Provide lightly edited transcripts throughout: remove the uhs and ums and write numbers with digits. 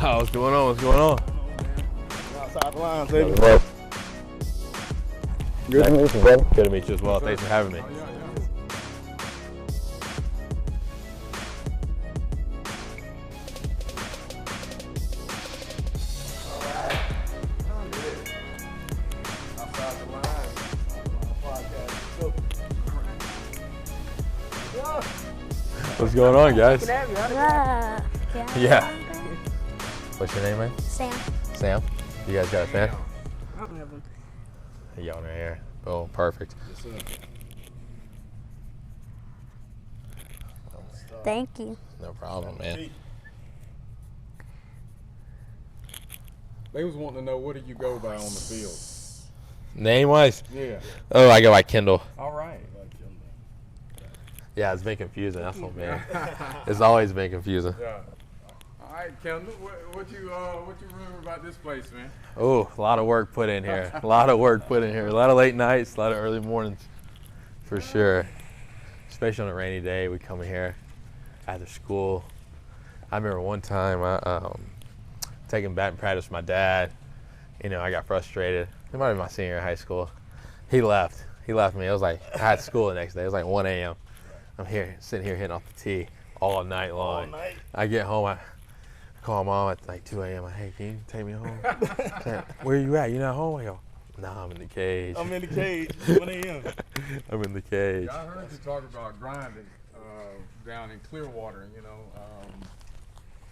Oh, what's going on? What's going on? Outside the lines, baby. Good to meet you, brother. Good to meet you as well. Thanks for having me. What's going on, guys? Yeah. What's your name, man? Sam. Sam? You guys got a fan? I don't have one. A yawn right here. Oh, perfect. Thank you. No problem, man. They was wanting to know, what do you go by on the field? Name-wise? Yeah. Oh, I go by Kendall. All right. Yeah, it's been confusing. That's what, man. It's always been confusing. Yeah. All right, Kendall. What you remember about this place, man? Oh, a lot of work put in here. A lot of work put in here. A lot of late nights, a lot of early mornings, for sure. Especially on a rainy day, we come in here after school. I remember one time taking batting practice with my dad. You know, I got frustrated. It might have been my senior year in high school. He left. He left me. It was like, I had school the next day. It was like 1 a.m. I'm here, sitting here hitting off the tee all night long. All night. I get home, I call mom at like 2 a.m. Like, hey, can you take me home? Where are you at? You not home? I go, nah, I'm in the cage. I'm in the cage. 1 a.m. I'm in the cage. I heard you talk about grinding down in Clearwater, you know.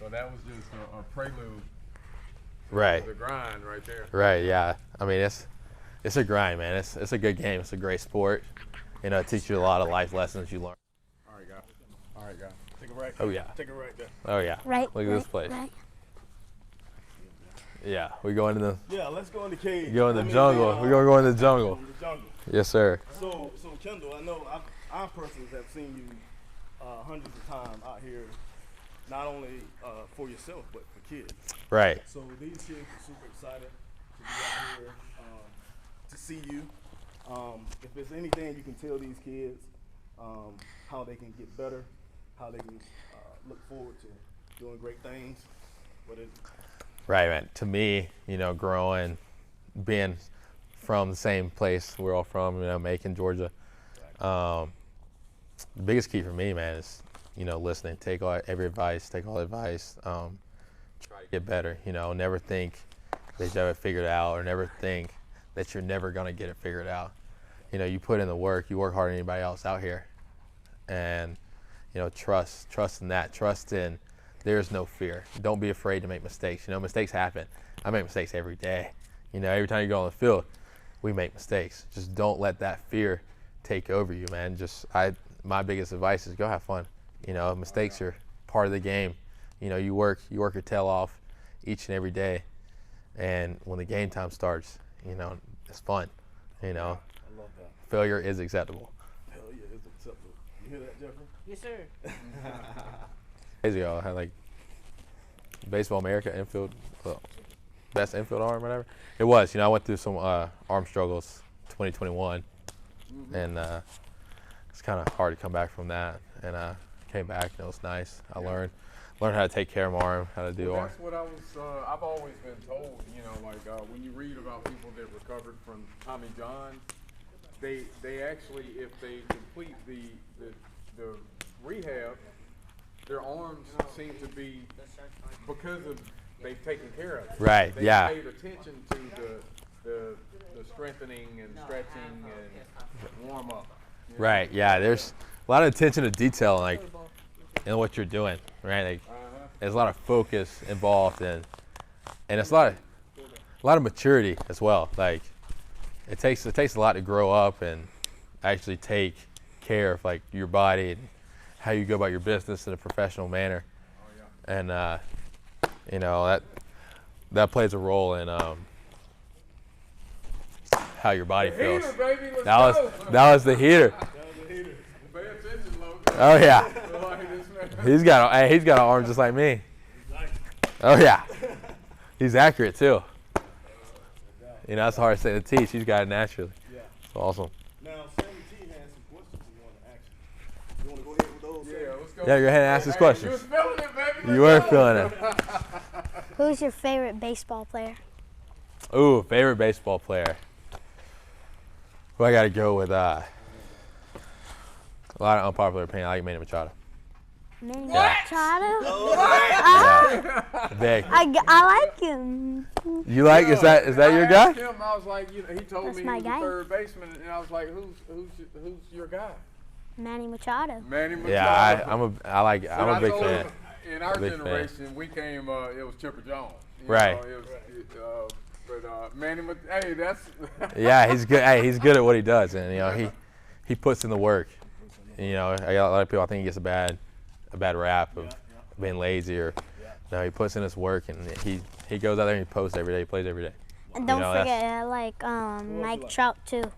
So that was just a prelude Right. to the grind right there. Right, yeah. I mean, it's a grind, man. It's a good game. It's a great sport. You know, it teaches you a lot of life lessons you learn. All right, guys. Take it right. Oh, yeah. Take it right there. Oh, yeah. Right. Look at this place. Right. Yeah, we go into the Yeah, let's go in the cage. jungle. We're gonna go in the jungle. In the jungle. Yes, sir. So Kendall, I know I personally have seen you hundreds of times out here, not only for yourself but for kids. Right. So these kids are super excited to be out here to see you. If there's anything you can tell these kids, how they can get better, how they can look forward to doing great things, what is it? Right, man. To me, you know, being from the same place we're all from, you know, Macon, Georgia. The biggest key for me, man, is, you know, listening. Take every advice. Take all advice. Try to get better. You know, never think that you have it figured out, or never think that you're never gonna get it figured out. You know, you put in the work. You work harder than anybody else out here, and you know, trust in that. Trust in. There's no fear. Don't be afraid to make mistakes. You know, mistakes happen. I make mistakes every day. You know, every time you go on the field, we make mistakes. Just don't let that fear take over you, man. My biggest advice is go have fun. You know, mistakes are part of the game. You know, you work your tail off each and every day, and when the game time starts, you know, it's fun. You know, I love that. failure is acceptable. Hell yeah, it's acceptable. You hear that, Jeffrey? Yes, sir. Days ago, I had like Baseball America infield, best infield arm, whatever. It was, you know, I went through some arm struggles 2021, and it's kind of hard to come back from that. And came back, and it was nice. I learned how to take care of my arm, how to do arm. That's what I've always been told, you know, like when you read about people that recovered from Tommy John, they actually, if they complete the rehab, their arms seem to be, because of they've taken care of it. Right, They yeah. paid attention to the strengthening and stretching and warm up. You know? Right, yeah. There's a lot of attention to detail, like, in what you're doing, right? Like, there's a lot of focus involved, and it's a lot of maturity as well. Like, it takes a lot to grow up and actually take care of like your body and how you go about your business in a professional manner. And you know, that plays a role in how your body feels. Heater, baby, let's That go. was the heater. Pay attention, Logan. Oh yeah. Like this man. He's got an arm just like me. Oh yeah. He's accurate too. You know, that's hard to say to teach. He's got it naturally. Yeah. It's awesome. Now, Sammy T has some questions he want to ask you. You want to go ahead with those? Yeah, let's go. Yeah, go ahead and ask his Hey, questions. you was feeling it, baby. You were Let's go. feeling it. Who's your favorite baseball player? Ooh, favorite baseball player. Well, I got to go with a lot of unpopular opinion. I like Manny Machado. Manny Yeah. Machado? Yeah. Big. I like him. You like? Is that your guy? Him, I was like, he told That's me he my was guy. the third baseman, and I was like, who's your guy? Manny Machado. Manny Machado. Yeah, I'm a big told fan. him, in our Big fan. generation, we came. It was Chipper Jones. You Right. know, but Manny, hey, that's. Yeah, he's good. Hey, he's good at what he does, and he puts in the work. I got a lot of people. I think he gets a bad rap of being lazy, or no, he puts in his work, and he goes out there and he posts every day. He plays every day. And don't forget, I like Mike Trout too.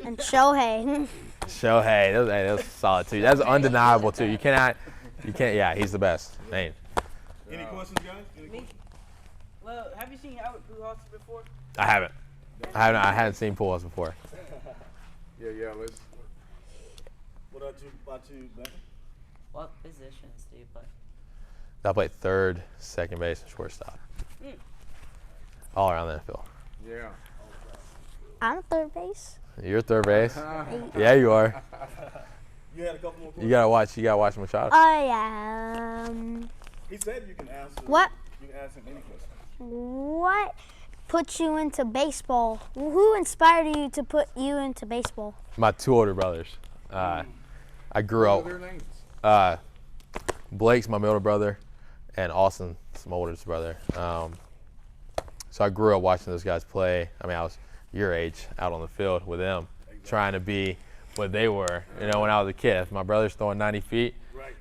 And Shohei. Shohei, that was solid too. That's undeniable too. You can't. Yeah, he's the best. Man. Any questions, guys? Any Me? questions? Well, have you seen Albert Pujols before? I haven't seen Pujols before. Yeah. Let's. What about you, Ben? What positions do you play? I played third, second base, and shortstop. All around the infield. Yeah. I'm third base. You're third base. Yeah, you are. You had a couple more questions? You gotta watch Machado. Oh yeah. He said you can answer. What? You can ask him any question. What put you into baseball? Who inspired you to put you into baseball? My two older brothers. I grew What up. are their names? Blake's my middle brother, and Austin's my oldest brother. So I grew up watching those guys play. I mean, I was your age out on the field with them, trying to be what they were. When I was a kid, if my brother's throwing 90 feet,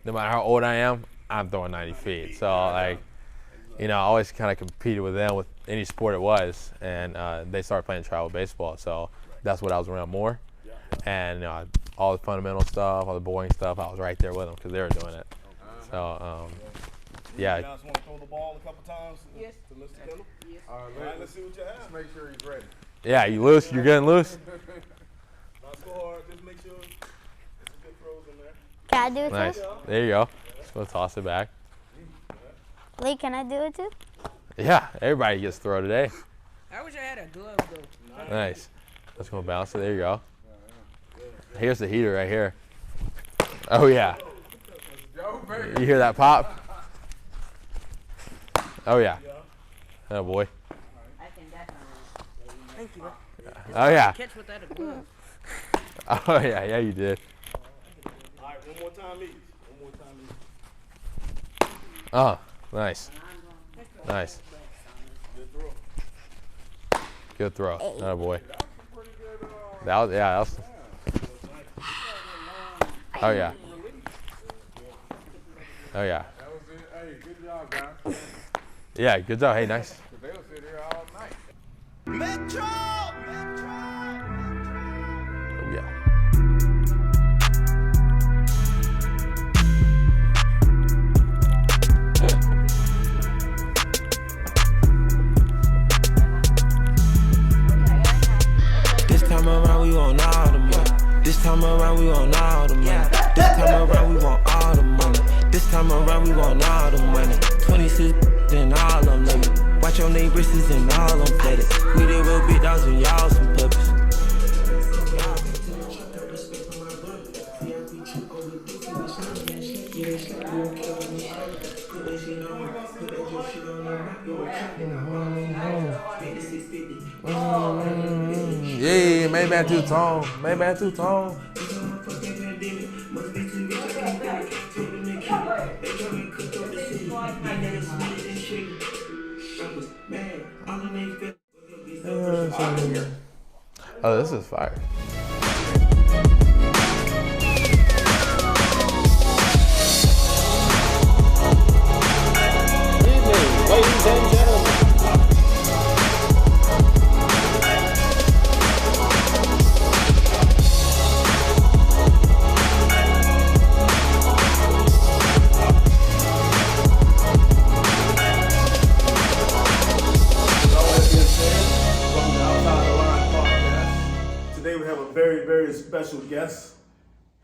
no matter how old I am, I'm throwing 90 feet. So I always kind of competed with them with any sport it was, and they started playing travel baseball. So that's what I was around more. And all the fundamental stuff, all the boring stuff, I was right there with them because they were doing it. So yeah. You guys want to throw the ball a couple times Yes. to Mr. Kendall? Yes. All right, let's see what you have. Let's make sure he's ready. Yeah, you loose. You're getting loose. Not so hard. Just make sure there's some good throws in there. Can I do it Nice. too? There you go. Just gonna toss it back. Lee, can I do it too? Yeah, everybody gets throw today. I wish I had a glove though. Nice. Just gonna bounce it. There you go. Here's the heater right here. Oh yeah. Yo, baby. You hear that pop? Oh yeah. Oh boy. I can definitely. Thank you. Oh yeah. Catch without a glove. Oh yeah. Yeah, you did. All right, one more time each. Oh, nice. Nice. Good throw. Good throw. Oh boy. That was. Oh yeah. Oh yeah. That was it. Hey, good job, guys. Yeah, good job. Hey, nice. They'll sit here all night. Oh yeah. This time around we want all the money. This time around we want all the money. This time around we want all the money. This time around we want all the money. 26 and all them niggas. Watch your neighbors and all them flooded. We the real big dogs and y'all some puppies. Yeah, Mayban two-tone. Mayban two-tone. Oh, this is fire. Ladies and gentlemen. Today we have a very, very special guest.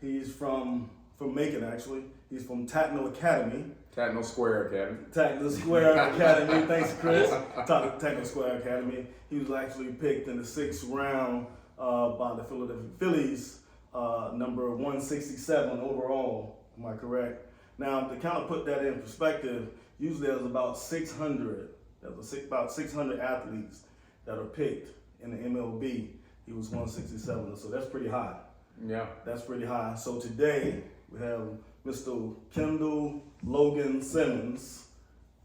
He's from Macon, actually. He's from Tatno Academy. Tatnall Square Academy. Tatnall Square Academy. Thanks, Chris. Tatnall Square Academy. He was actually picked in the 6th round by the Philadelphia Phillies, number 167 overall. Am I correct? Now, to kind of put that in perspective, usually there's about 600. About 600 athletes that are picked in the MLB. He was 167, so that's pretty high. Yeah. That's pretty high. So today we have Mr. Kendall Logan Simmons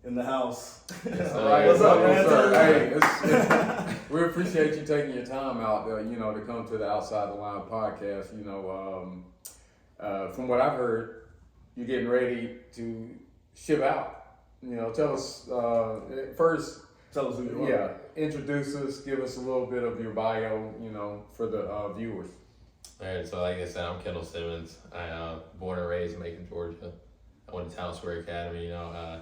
in the house. All right, What's up, man? Hey, we appreciate you taking your time out, to come to the Outside the Line podcast. From what I've heard, you're getting ready to ship out. Tell us first. Tell us who you are. Yeah, introduce us. Give us a little bit of your bio. For the viewers. All right, so like I said, I'm Kendall Simmons. I born and raised in Macon, Georgia. I went to Tatnall Square Academy. I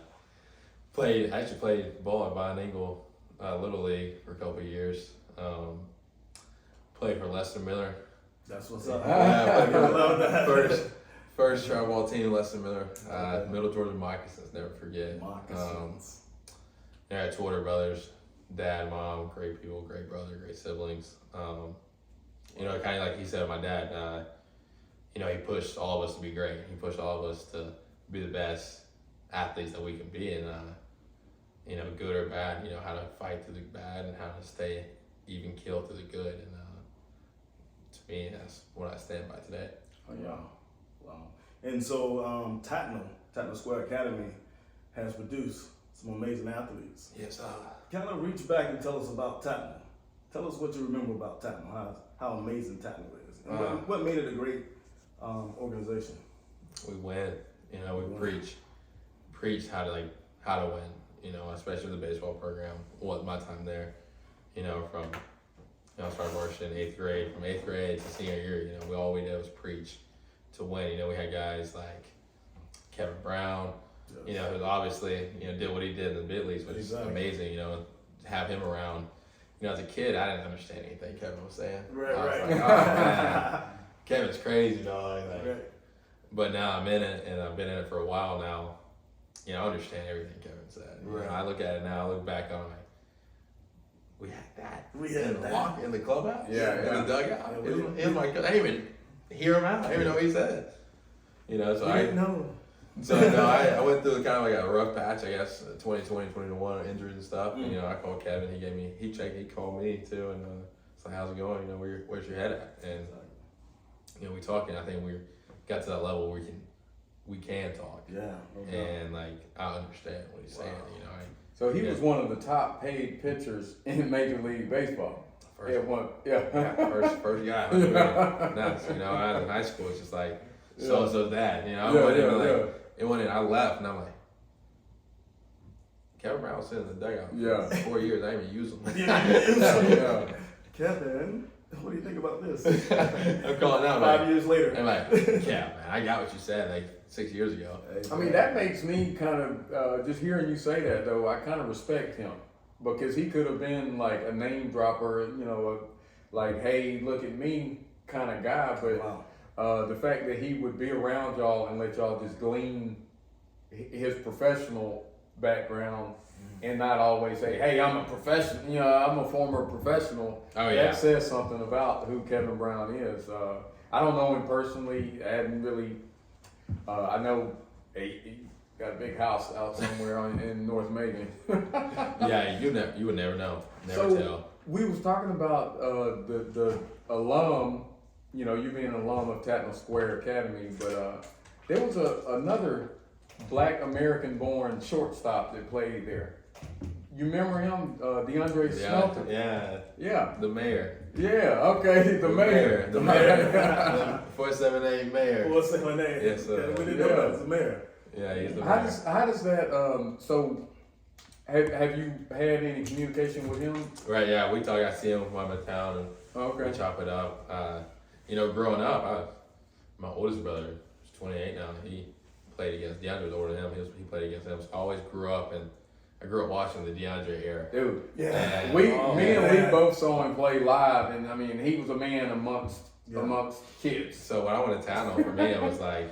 actually played ball at Vine Eagle Little League for a couple of years. Played for Lester Miller. That's what's up. Yeah, I love that. First travel ball team, Lester Miller. Middle Georgia Moccasins, never forget. Moccasins. I had two older brothers, dad, mom, great people, great brother, great siblings. Kind of like he said, my dad, he pushed all of us to be great. He pushed all of us to be the best athletes that we can be, and good or bad, how to fight through the bad and how to stay even keel through the good. And to me, that's what I stand by today. Oh, yeah. Wow. And so Tatnall Square Academy has produced some amazing athletes. Yes. Kind of reach back and tell us about Tatnall. Tell us what you remember about Tatnall, how amazing Tatnall is. And what made it a great organization? We win. We preach how to win. Especially with the baseball program. My time there, from I started varsity in 8th grade. From 8th grade to senior year, all we did was preach to win. We had guys like Kevin Brown, who obviously did what he did in the big leagues, which is amazing. To have him around. As a kid, I didn't understand anything Kevin was saying. Right. Like, oh man, Kevin's crazy, dog. Right. But now I'm in it, and I've been in it for a while now. I understand everything Kevin said. Right. I look at it now, I look back on it, like, we had that. We had in that. the locker, in the clubhouse, Yeah, in the dugout. Yeah, In my, I didn't even hear him out. I didn't even know what he said. So I didn't know. So I went through kind of like a rough patch, I guess, 2020, 2021, injuries and stuff. And, I called Kevin. He called me too, and it's like, how's it going? Where's your head at? And we talked, and I think we got to that level where we can talk. Yeah. And I understand what he's saying. So he was one of the top paid pitchers in Major League Baseball. First guy. Nuts. Out of high school, it's just like so-and-so's dad. It went in, I left, and I'm like, Kevin Brown was sitting in the dugout for 4 years. I didn't even use him. Kevin, what do you think about this? I'm calling out. 5 years later. I'm like, yeah, man, I got what you said 6 years ago. I mean, that makes me kind of, just hearing you say that, though, I kind of respect him. Because he could have been like a name dropper, like, hey, look at me kind of guy. But the fact that he would be around y'all and let y'all just glean his professional background and not always say, hey, I'm a professional, I'm a former professional. Oh, yeah. That says something about who Kevin Brown is. I don't know him personally. I hadn't really, I know he got a big house out somewhere in North Macon. Yeah, you would never know. Never tell. We was talking about the alum, you being an alum of Tatnall Square Academy, but there was another Black American-born shortstop that played there. You remember him, DeAndre Smelton? Yeah. The mayor. Yeah. Okay. The mayor. The mayor. 478 mayor. 478. Yes, sir. We didn't know that was the mayor. Yeah, he's the How mayor. does that? So, have you had any communication with him? Right. Yeah, we talk. I see him when I'm in town, and we chop it up. Growing up, my oldest brother is 28 now. He played against DeAndre's older than him. He played against him. So I always grew up watching the DeAndre era. Dude, Yeah. me and Lee both saw him play live, and I mean, he was a man amongst kids. So when I went to Tatnall, for me, it was like,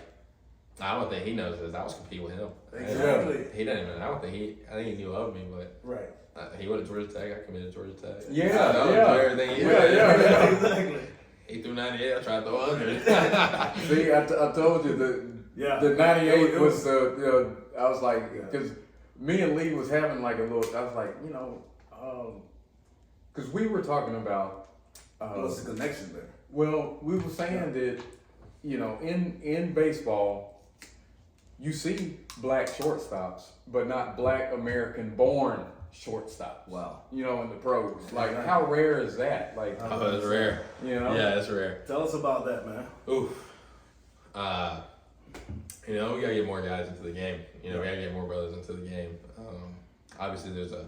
I don't think he knows this. I was competing with him. Exactly. He didn't even. I think he knew of me, but Right. he went to Georgia Tech. I committed to Georgia Tech. Yeah, I know yeah. everything he did. Yeah. Exactly. He threw 98. I tried to throw 100. See, I told you Yeah. the 98 It was the, I was like, because me and Lee was having like a little, I was like, because we were talking about, What's the connection there? well, we were saying that, in baseball, you see black shortstops, but not black American born shortstops. Wow. In the pros. Like, how rare is that? Like, Oh, it's rare. Yeah, it's rare. Tell us about that, man. Oof. We gotta get more guys into the game. We gotta get more brothers into the game. Obviously, there's a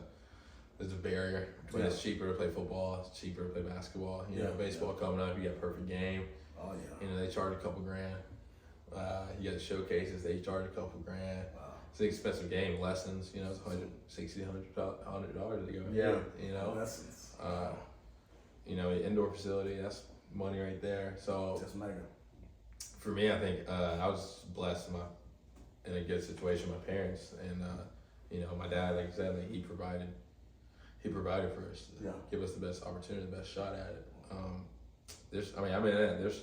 barrier. But it's cheaper to play football. It's cheaper to play basketball. Baseball coming up, you got Perfect Game. Oh yeah. They charge a couple grand. You got the showcases. They charge a couple grand. Wow. It's an expensive game. Lessons. It's $160, $100 to go. Yeah. Lessons. Indoor facility. That's money right there. So That's mega. for me, I think I was blessed in a good situation. My parents and my dad, like I said, he provided for us. Yeah. Give us the best opportunity, the best shot at it. There's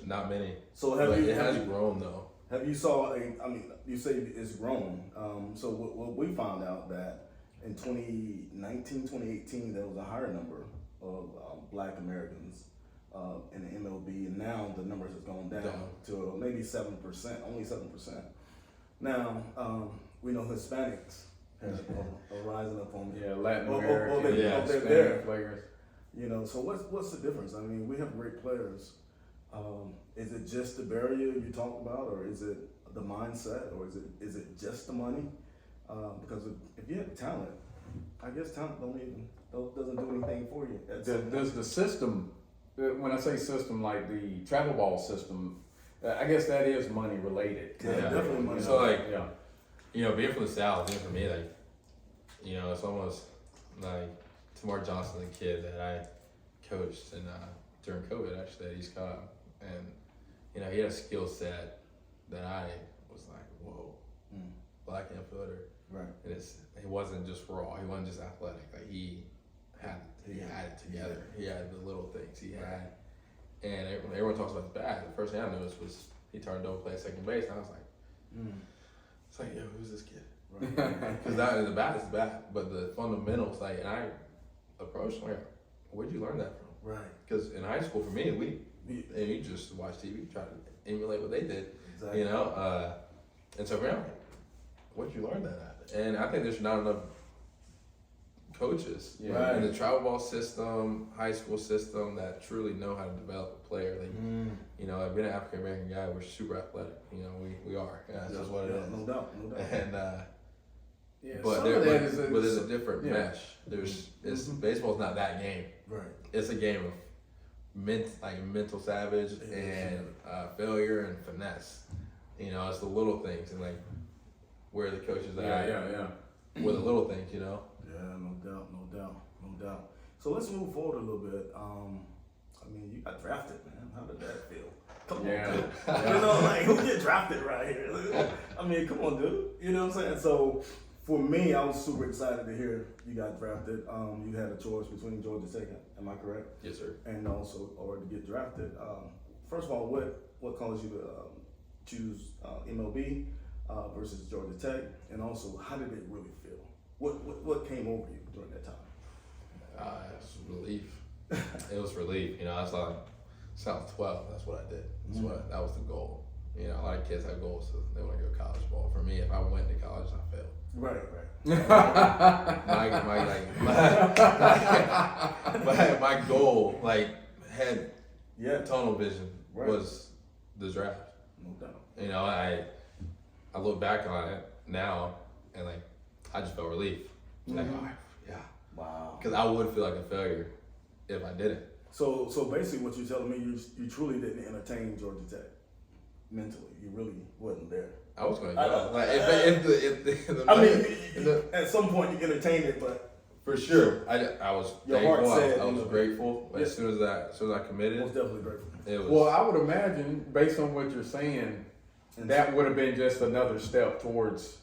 not many. So it has grown though. Have you you say it's grown. So what we found out that in 2019, 2018, there was a higher number of black Americans in the MLB, and now the numbers has gone down to maybe 7%, only 7%. Now, we know Hispanics are rising up on Latin they're American, there. Hispanic players. So what's the difference? I mean, we have great players. Is it just the barrier you talked about, or is it the mindset, or is it just the money? Because if you have talent, I guess talent doesn't do anything for you. Does the system, when I say system, like the travel ball system, I guess that is money related. Yeah, definitely money. So being from the South, for me, it's almost like Tamar Johnson, the kid that I coached and during COVID actually at East Cobb, and he had a skill set that I was like, whoa, black infielder. Right. And he wasn't just raw. He wasn't just athletic. Like he had it together. He had the little things he had, and everyone talks about his bat. The first thing I noticed was he turned over, play second base, and I was like, it's like, yo, who's this kid? Because the bat is the bat, but the fundamentals, and I approached him, where'd you learn that from? Right. Because in high school, for me, and you just watch TV, try to emulate what they did, Exactly. And so for me, I'm like, where'd you learn that at? And I think there's not enough coaches in the travel ball system, high school system that truly know how to develop a player. Like, being an African American guy, we're super athletic. We are. That's just what it is. No doubt. And but there's a different mesh. Baseball's not that game. Right. It's a game of mental savage and failure and finesse. It's the little things and where the coaches at. Where the little things, Yeah, no doubt. So let's move forward a little bit. You got drafted, man. How did that feel? Come on, dude. Who get drafted right here? Come on, dude. You know what I'm saying? So for me, I was super excited to hear you got drafted. You had a choice between Georgia Tech, am I correct? Yes, sir. And also, or to get drafted. First of all, what caused you to choose MLB versus Georgia Tech, and also how did it really feel? What came over you during that time? It was relief. It was relief. I was like, since I was 12, that's what I did. That was the goal. A lot of kids have goals, so they want to go college ball. For me, if I went to college, I failed. Right. My goal, had tunnel vision, Right. was the draft. No doubt. I look back on it now, and I just felt relief. All right, yeah. Wow. Because I would feel like a failure if I didn't. So basically, what you're telling me, you truly didn't entertain Georgia Tech mentally. You really wasn't there. I was going to I go. know. At some point you entertained it, but for sure, I was Your thankful. heart said, I was grateful. But as soon as I I was committed, definitely grateful. it was. Well, I would imagine, based on what you're saying, And that would have been just another step towards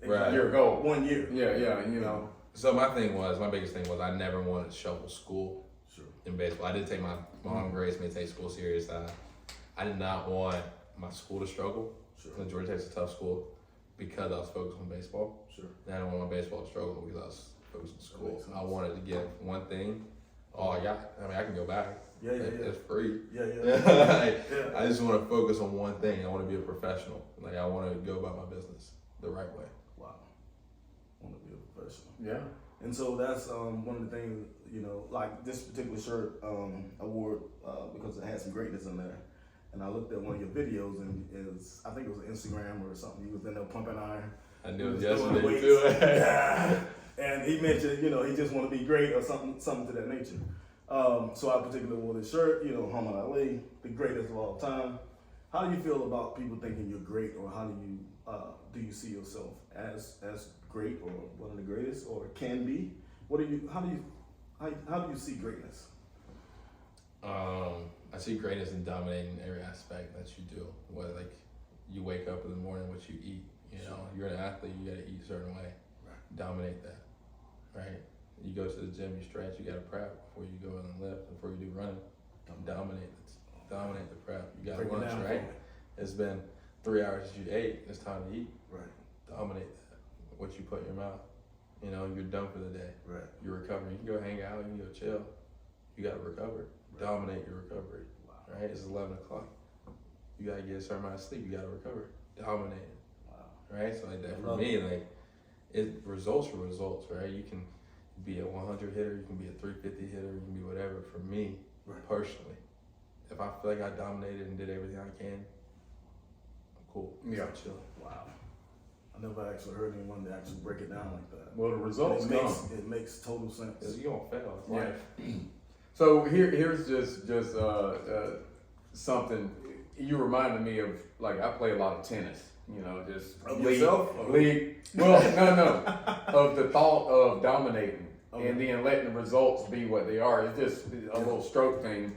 Right. your goal. 1 year. Yeah, you know. So my biggest thing was I never wanted to shuffle school Sure. in baseball. I did take my mom raised me to take school serious. I did not want my school to struggle. Sure. Georgia Tech's a tough school because I was focused on baseball. Sure. And I didn't want my baseball to struggle because I was focused on school. makes sense. I wanted to get one thing. I can go back. Yeah. It's free. Yeah. I just want to focus on one thing. I want to be a professional. Like I want to go about my business the right way. Wow. Want to be a professional. Yeah. And so that's one of the things, like this particular shirt award because it had some greatness in there. And I looked at one of your videos and I think it was Instagram or something. He was in there pumping iron. I knew it He was doing yesterday weights. too. Yeah. And he mentioned, he just want to be great or something to that nature. So I particularly wore this shirt, Muhammad Ali, the greatest of all time. How do you feel about people thinking you're great, or how do you see yourself as great or one of the greatest, or can be? How do you see greatness? I see greatness in dominating every aspect that you do. Whether like you wake up in the morning, what you eat. You're an athlete, you gotta eat a certain way. Right. Dominate that. Right? You go to the gym, you stretch, you gotta prep before you go in and lift, before you do running. Dominate the prep. You got Break it lunch, down for right? me. It's been 3 hours since you ate, it's time to eat. Right. Dominate that. What you put in your mouth. You're done for the day. Right. You're recovering. You can go hang out, you can go chill. You gotta recover. Right. Dominate your recovery. Wow. Right? It's 11 o'clock. You gotta get a certain amount of sleep. You gotta recover. Dominate it. Wow. Right? So like that I for love me, like results for results, right? You can be a 100 hitter, you can be a 350 hitter, you can be whatever. For me, Right. personally, if I feel like I dominated and did everything I can, I'm cool. Yeah. I'm chilling. Wow. I never actually heard anyone to actually break it down like that. Well, the results come. It makes total sense. Because you don't fail. It's Yeah. life. So here's just something you reminded me of. Like I play a lot of tennis. Just Of yourself? league. Well, no, of the thought of dominating Okay. and then letting the results be what they are. It's just a little stroke thing.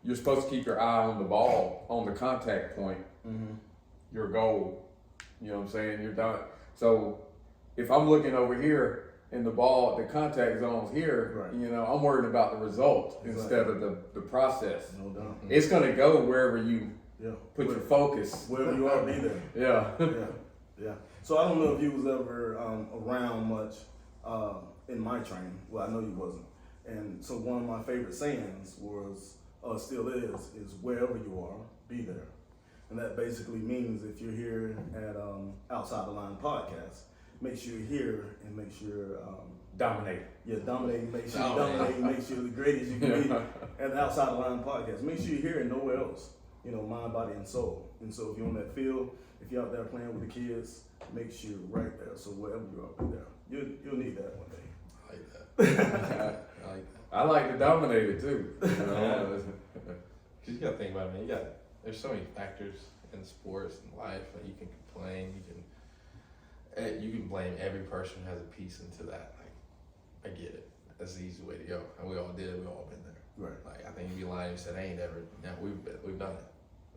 You're supposed to keep your eye on the ball, on the contact point, Mm-hmm. your goal. You know what I'm saying? You're done. So if I'm looking over here and the ball, the contact zone's here, Right. I'm worried about the result Exactly. instead of the process. No doubt. It's gonna go wherever you Yeah. put your focus. Wherever you are, be there. Yeah. Yeah. So I don't know if you was ever around much in my training. Well, I know you wasn't. And so one of my favorite sayings was, still is wherever you are, be there. And that basically means if you're here at Outside the Line podcast, make sure you're here and make sure Dominate. dominate, make sure you Dominate. dominate, make sure you're the greatest you can be at the Outside the Line podcast. Make sure you're here and nowhere else. Mind, body, and soul. And so if you're on that field, if you're out there playing with the kids, make sure you're right there. So wherever you are, be there. You'll need that one day. I like that. I like that. I like to dominate it too. Cause you gotta think about it, man. There's so many factors in sports and life. Like you can complain, you can blame every person who has a piece into that. Like I get it. That's the easy way to go, and we all did it. We all been there. Right. Like I think you'd be lying if you said I ain't ever. No, we've done it.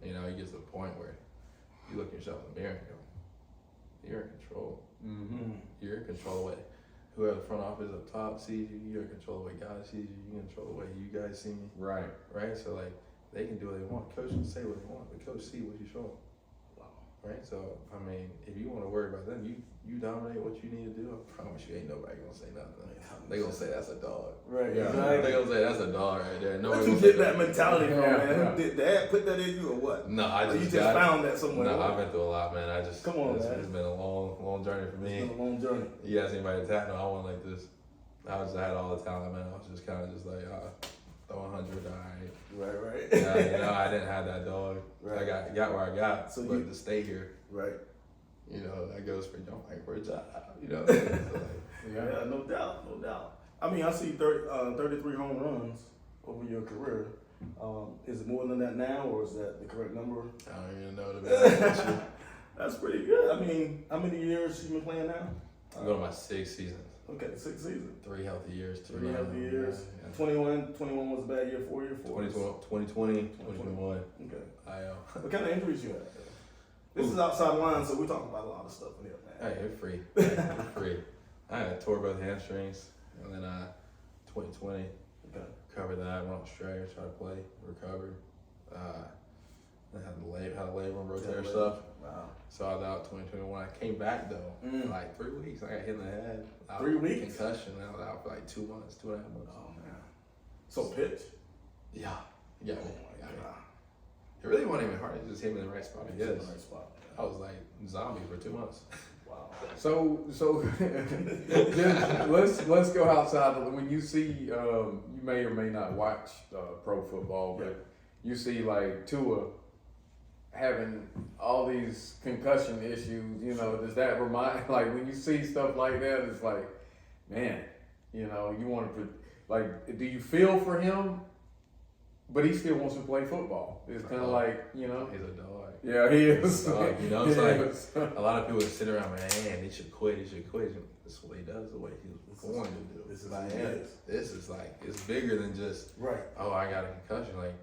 You get to the point where you look at yourself in the mirror and go, "You're in control. Mm-hmm. You're in control of the way whoever the front office up top sees you. You're in control of the way God sees you. You're in control of the way you guys see me." Right. Right? So like they can do what they want. Coach can say what they want, but coach see what you show them. Wow. Right? So I mean, if you want to worry about them, you dominate what you need to do. I promise you, ain't nobody gonna say nothing. They gonna say that's a dog. Right. Yeah. They gonna say that's a dog right there. Where'd Nobody you gonna get say that mentality from, Yeah, man? yeah. Did Dad put that in you or what? No, I Or just you just got it. found that somewhere? No, I've been through a lot, man. Come on, man. It's been a long journey for It's been me. a long journey. You ask anybody to tap, no, I wasn't like this. I had all the talent, man. I was just kind of just like, throw 100, all right. Right. Yeah, I didn't have that dog. Right. I got where I got, So but you- to stay here, Right. that goes for fighting for a job, So like, Yeah, no doubt. I mean, I see 33 home runs over your career. Is it more than that now, or is that the correct number? I don't even know to be honest with you. That's pretty good. I mean, how many years you been playing now? I'm going to my 6th season. Okay, 6 seasons. 3 healthy years. 3 healthy years. Yeah. 21 was a bad year, 4 year, 4 years. 2020, 2021. Okay. I What kind of injuries you had? This is outside line, so we're talking about a lot of stuff in here, man. Hey, it's free. It's free. I tore both hamstrings, and then 2020 covered that. Went to Australia, tried to play, recovered. I had a labor and rotator stuff. Wow. So I was out 2021. I came back though for like 3 weeks. I got hit in the head. 3 weeks? Concussion. I was out for like 2 months, 2.5 months. Oh man. So pitch. Yeah. Oh my God. It really wasn't even hard. It just hit me in the right spot. I guess. In the right spot. I was like zombie for 2 months. Wow. So let's go outside. When you see, you may or may not watch pro football, but you see like Tua having all these concussion issues. You know, does that remind, like when you see stuff like that, it's like, man, you know, you want to like, do you feel for him? But he still wants to play football. It's kind of like, you know. He's a dog. Yeah, he is. He's a dog. You know, it's like a lot of people sit around, man, he should quit. He should quit. That's what he does. The way he's going to do. This is like, who he is. This is like, it's bigger than just oh, I got a concussion. Like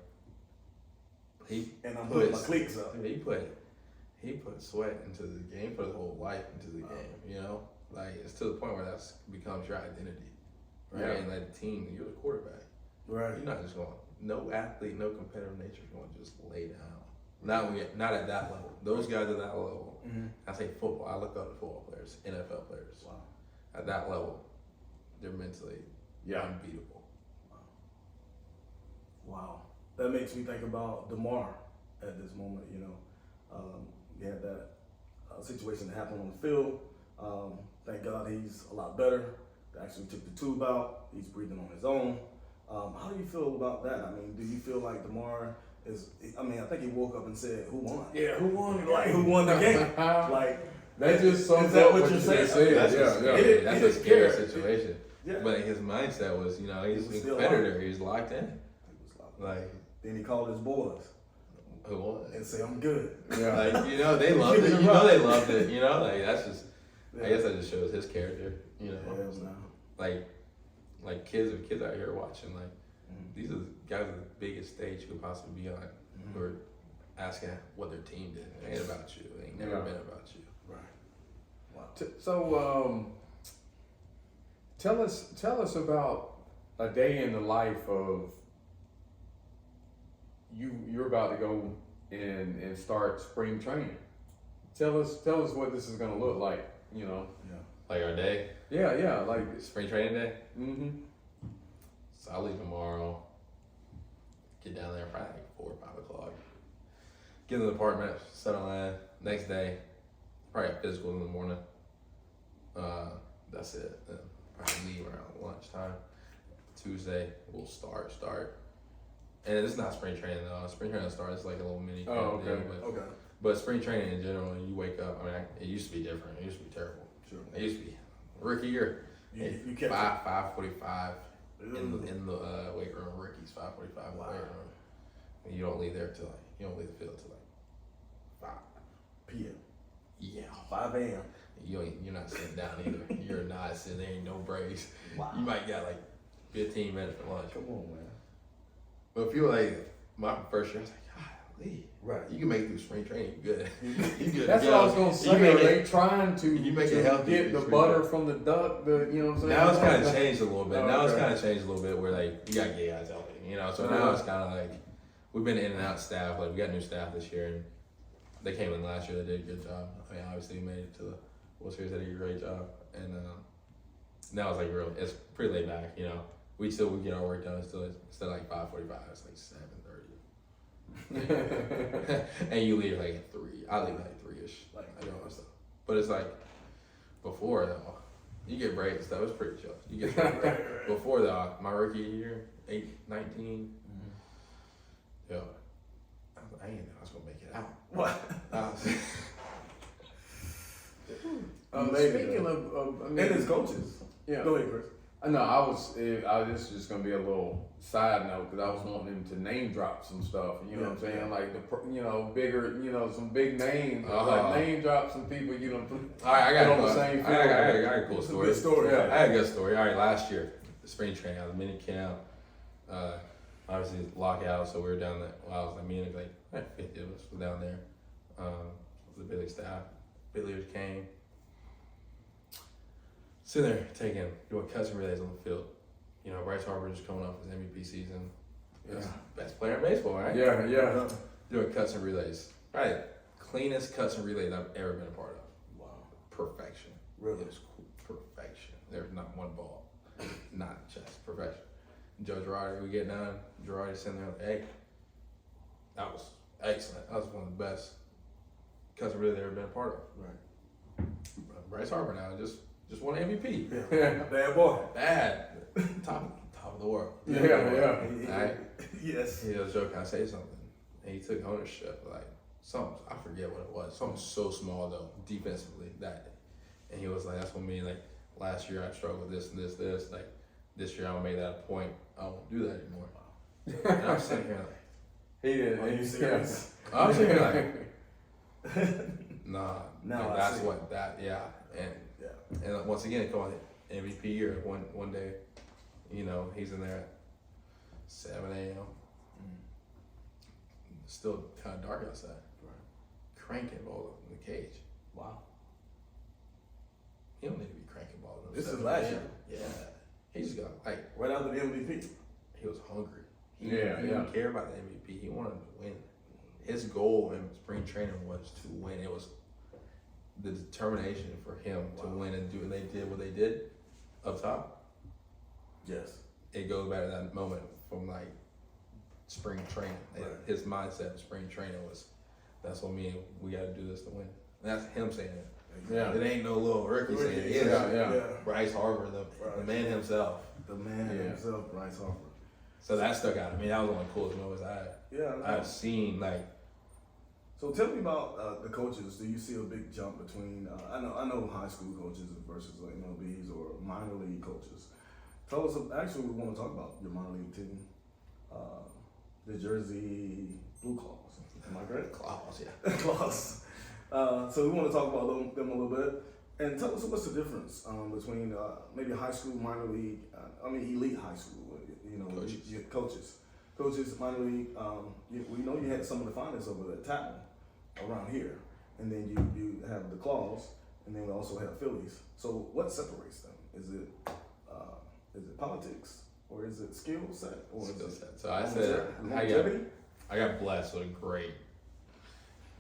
and I'm putting my cleats up. He put sweat into the game, put his whole life into the game. You know, like it's to the point where that's becomes your identity, right? Yeah. And like the team, you're the quarterback. Right. You're not just going. No athlete, no competitive nature is going to just lay down. Not at that level. Those guys at that level. Mm-hmm. I say football. I look up to football players, NFL players. Wow. At that level, they're mentally unbeatable. Wow. That makes me think about DeMar at this moment. You know, he had that situation that happened on the field. Thank God he's a lot better. They actually took the tube out. He's breathing on his own. How do you feel about that? I mean, do you feel like DeMar is? I mean, I think he woke up and said, "Who won?" Yeah, who won? Like, who won the game? Like, that just sums is that up what you're saying? That's That's a scary situation. Yeah. But his mindset was, you know, he's was a still competitor. He was locked in. Like, then he called his boys who won? and said, "I'm good." Yeah. Like, you know, they loved it. You know, they loved it. You know, like that's just. I guess that just shows his character. You know, like kids out here watching, like these are the guys on the biggest stage you could possibly be on, who are asking what their team did. It ain't about you. It ain't never been about you. Right. Wow. So, tell us about a day in the life of you. You're about to go and start spring training. Tell us what this is gonna look like. You know. Yeah. Like our day. Yeah, like Spring training day. Mm-hmm. So I leave tomorrow. Get down there probably like 4 or 5 o'clock. Get in the apartment, settle in. Next day, probably have physical in the morning. That's it. Then probably leave around lunchtime. Tuesday we'll start. And it's not spring training though. Spring training starts like a little mini camp deal, but spring training in general, you wake up. I mean, it used to be different. It used to be terrible. Sure. It used to be rookie year. You kept 5:45 in the weight room. Rookies 5:45 in the weight room. And you don't leave there till you don't leave the field till like 5 p.m. Yeah, 5 a.m. You're not sitting down either. You're not sitting there. Ain't no breaks. Wow. You might got like 15 minutes for lunch. Come on, man. But people like my first year, I was like, golly. Right. You can make it through spring training. You good. You good. that's what I was gonna say. Are they trying to get the butter from the duck? You know what I'm saying? Now it's kind of changed a little bit. Oh, Okay. Where like you got gay guys helping. You know, so now it's kind of like we've been in and out staff. Like we got new staff this year, and they came in last year. They did a good job. I mean, obviously we made it to the World Series. They did a great job, and now it's like it's pretty laid back. You know, we get our work done. Instead of like 5:45, it's like 7:30. And you leave like at 3. I leave like 3ish. Like I know stuff. But it's like before though, you get breaks. That was pretty chill. You get breaks. Before though, my rookie year, 19. Yo, I didn't know I was gonna make it out. What? Speaking of, I mean, and his coaches. Yeah. Go ahead, Chris. No, this is just gonna be a little side note because I was wanting him to name drop some stuff. You know what I'm saying? Like bigger, some big names. Like name drop some people. All right, I got on the same field. I got a cool story. Good story. Yeah, I had a good story. All right, last year, the spring training, I was mini camp. Obviously lockout, so we were down there. Well, I was me and like 50 of us were down there. the big league staff. Big leaguers came. Sitting there doing custom relays on the field. You know, Bryce Harper just coming off his MVP season. Best player in baseball, right? Yeah. Doing custom relays. Right. Cleanest custom relays I've ever been a part of. Wow. Perfection. Really? It was perfection. There's not one ball. Not just perfection. Joe Girardi, we get done. Girardi sitting there like, hey, that was excellent. That was one of the best custom relays I've ever been a part of. Right. Bryce Harper now just won MVP. Yeah. Bad boy. Bad. Top of the world. Yeah. Right? Yes. He was joking, I say something. And he took ownership, like something, I forget what it was. Something so small though, defensively that. And he was like, that's what me, like last year I struggled with this and this. Like this year I'll make that a point. I won't do that anymore. And I'm sitting here like, He did. Are you serious? I'm sitting here like, nah. No, like, I that's see. what that, yeah. And once again, come on, MVP year, one day, you know, he's in there at 7 a.m. Still kind of dark outside. Right. Cranking ball in the cage. Wow. He don't need to be cranking balls. This is last year. Yeah. He just got, like, Right after the MVP. he was hungry. He Yeah, didn't care about the MVP. He wanted to win. His goal in spring training was to win. It was the determination for him to win and do, and they did what they did up top. Yes. It goes back to that moment from like spring training. Right. His mindset of spring training was, that's what we got to do this to win. And that's him saying it. Yeah. It ain't no little rookie saying it. It's Yeah. Bryce Harper, the man himself. The man himself, Bryce Harper. So that stuck out. I mean, that was one of the coolest moments I've seen. Like, so tell me about the coaches. Do you see a big jump between? I know high school coaches versus like MLBs or minor league coaches. Tell us. Actually, we want to talk about your minor league team, the Jersey Blue Claws. Am I correct? Claws, yeah. Claws. So we want to talk about them a little bit, and tell us what's the difference between maybe high school, minor league. Elite high school. Coaches, minor league. We know you had some of the finest over at Tappan around here, and then you have the Claws, and then we also have Phillies. So what separates them? Is it politics, or is it skill set, or Skill is it set. So I said I got blessed with a great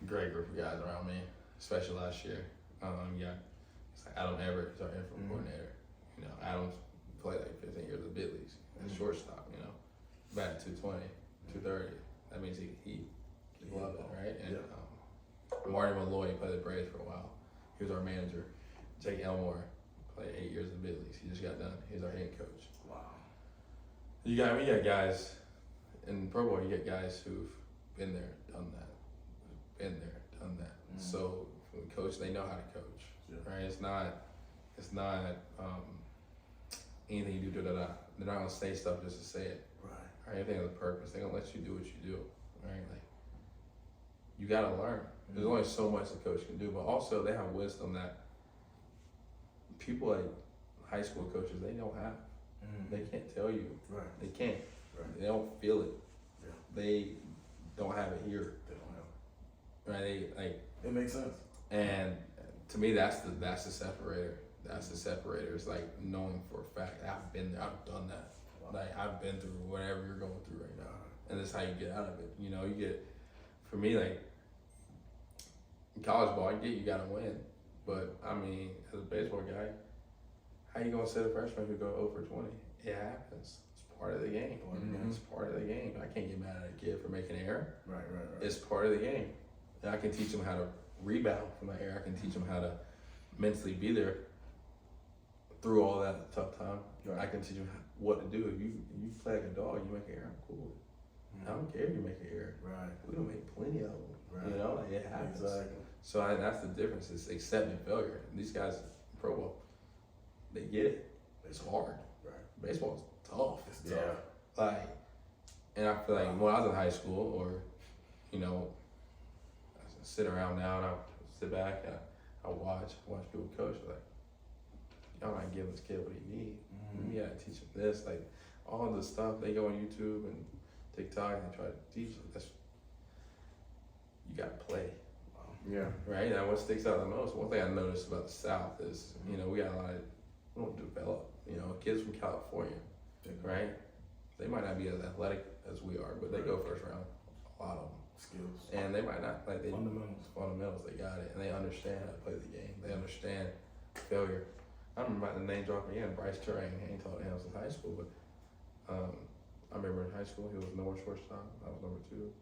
group of guys around me, especially last year. It's like Adam Everett is our interim coordinator. You know, Adam's played like 15 years of big leagues and shortstop. You know, batting 220, 230. That means he loved it, right? And Marty Malloy played the Braves for a while. He was our manager. Jake Elmore played 8 years in big leagues. He just got done. He's our head coach. Wow. You got guys in Pro Bowl. You get guys who've been there, done that. So for the coach, they know how to coach, right? It's not anything you do. They're not gonna say stuff just to say it. Right? Everything has a purpose. They're gonna let you do what you do, right? Like you gotta learn. There's only so much a coach can do, but also they have wisdom that people like high school coaches they don't have. They can't tell you. Right. They can't. Right. They don't feel it. Yeah. They don't have it here. They don't have. Right? It makes sense. And to me, that's the separator. That's the separator. It's like knowing for a fact I've been there. I've done that. Wow. Like I've been through whatever you're going through right now, and that's how you get out of it. You know, you get. For me, like in college ball, you gotta win. But I mean, as a baseball guy, how you gonna set a freshman who go 0 for 20? It happens. It's part of the game. It's part of the game. I can't get mad at a kid for making an error. Right. It's part of the game. And I can teach them how to rebound from an error. I can teach them how to mentally be there through all that tough time. Right. I can teach them what to do. If you play like a dog, you make an error, I'm cool. I don't care if you make an error. Right. We don't make plenty of them. Right. You know, like it happens. Exactly. So that's the difference. It's accepting failure. These guys in Pro Bowl, they get it. It's hard. Right. Baseball's tough. It's tough. Like, and I feel like when I was in high school, or you know, I sit around now and I sit back and I watch people coach. Like, y'all not giving this kid what he needs. We gotta teach him this. Like, all the stuff they go on YouTube and TikTok and try to teach him. You gotta play. Yeah. Right? Now, what sticks out the most, one thing I noticed about the South is, we got a lot of, we don't develop, kids from California, right? They might not be as athletic as we are, but they go first round, a lot of them. Skills. And they might not, Fundamentals. they got it, and they understand how to play the game. They understand failure. I remember about the name drop again, Bryce Terang. I ain't taught him since high school, but I remember in high school, he was number shortstop. I was number 2.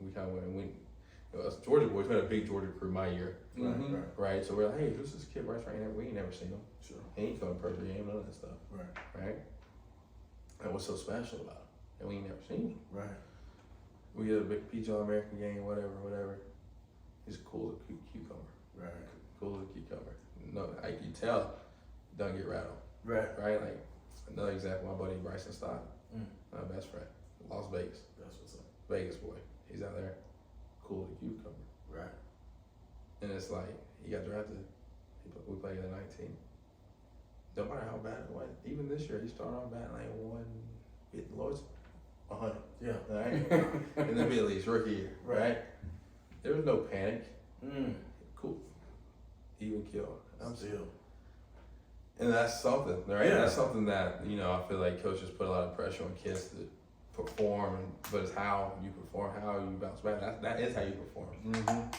We kind of went and us Georgia boys, we had a big Georgia crew my year. Right? So we're like, hey, who's this kid Bryce Terang? We ain't never seen him. Sure. He ain't coming perfect game, none of that stuff. Right. And what's so special about him? And we ain't never seen him. Right. We had a big Peach All-American game, whatever. He's cool as a cucumber. Right. Cool as a cucumber. No, I can tell, don't get rattled. Right. Right? Like, another example, my buddy Bryson Stott, my best friend, Las Vegas. That's what's up. Vegas boy. He's out there, cool as a cucumber. Right. And it's like, he got drafted, we played at 19. No matter how bad it went, even this year, he started off batting like 1, Lord's 100. Yeah. Right? In the Big Leagues, rookie year, right? There was no panic. Cool. Even kill. I'm still. And that's something, right? Yeah. That's something that, I feel like coaches put a lot of pressure on kids to perform, but it's how you perform, how you bounce back. That is how you perform.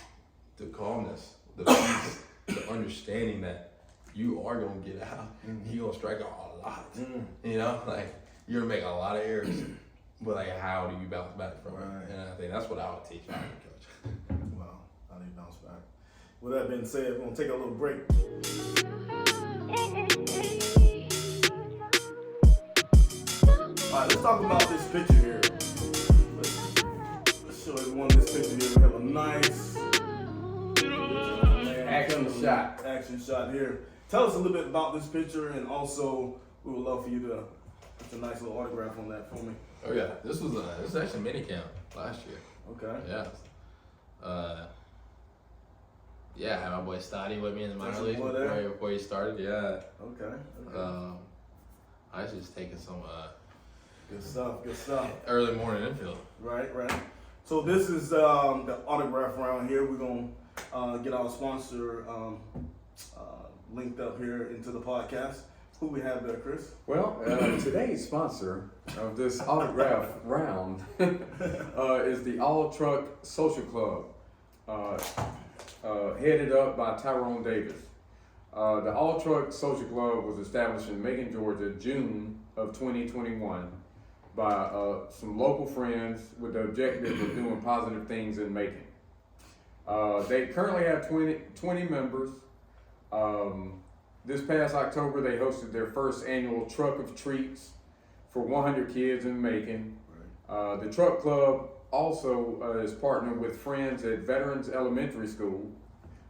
The calmness, the peace, the understanding that you are going to get out. You're going to strike out a lot. Like, you're going to make a lot of errors. But like, how do you bounce back from it? And I think that's what I would teach my coach. Wow, how do you bounce back? With that being said, we're gonna take a little break. All right, let's talk about this picture here. Let's show everyone this picture here. We have a nice action shot here. Tell us a little bit about this picture, and also we would love for you to put a nice little autograph on that for me. Oh yeah, this was actually mini camp last year. Okay. Yeah. I had my boy Stotty with me in the minor leagues before he started. Yeah. Okay. I was just taking some Good stuff. early morning infield. Right. So this is the autograph round here. We're gonna get our sponsor linked up here into the podcast. Who we have there, Chris? Well, today's sponsor of this autograph round is the All Truck Social Club, headed up by Tyrone Davis. The All Truck Social Club was established in Macon, Georgia, June of 2021 by some local friends with the objective of doing positive things in Macon. They currently have 20 members. This past October, they hosted their first annual Truck of Treats for 100 kids in Macon. The Truck Club also is partnered with friends at Veterans Elementary School.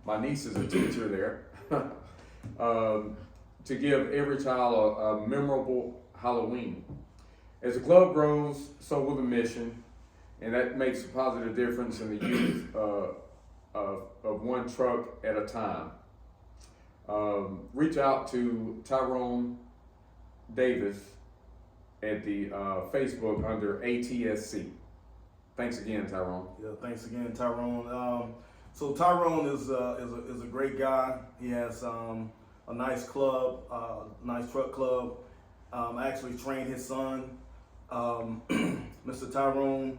My niece is a teacher there. To give every child a memorable Halloween. As the club grows, so will the mission, and that makes a positive difference in the youth of one truck at a time. Reach out to Tyrone Davis at the Facebook under ATSC. Thanks again, Tyrone. Yeah, thanks again, Tyrone. So Tyrone is a great guy. He has a nice club, nice truck club. I actually trained his son. Mr. Tyrone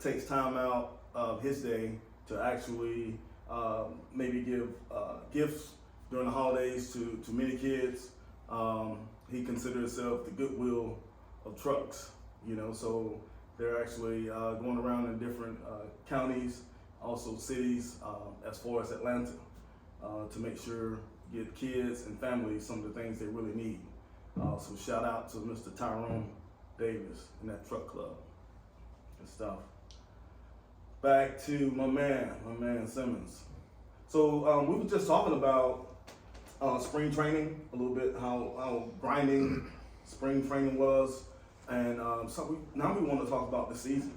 takes time out of his day to actually maybe give gifts during the holidays to many kids. He considers himself the goodwill of trucks, so they're actually going around in different counties, also cities, as far as Atlanta, to make sure get kids and families some of the things they really need. So shout out to Mr. Tyrone Davis and that truck club. Good stuff. Back to my man Simmons. So we were just talking about spring training a little bit, how grinding spring training was, and now we want to talk about the season.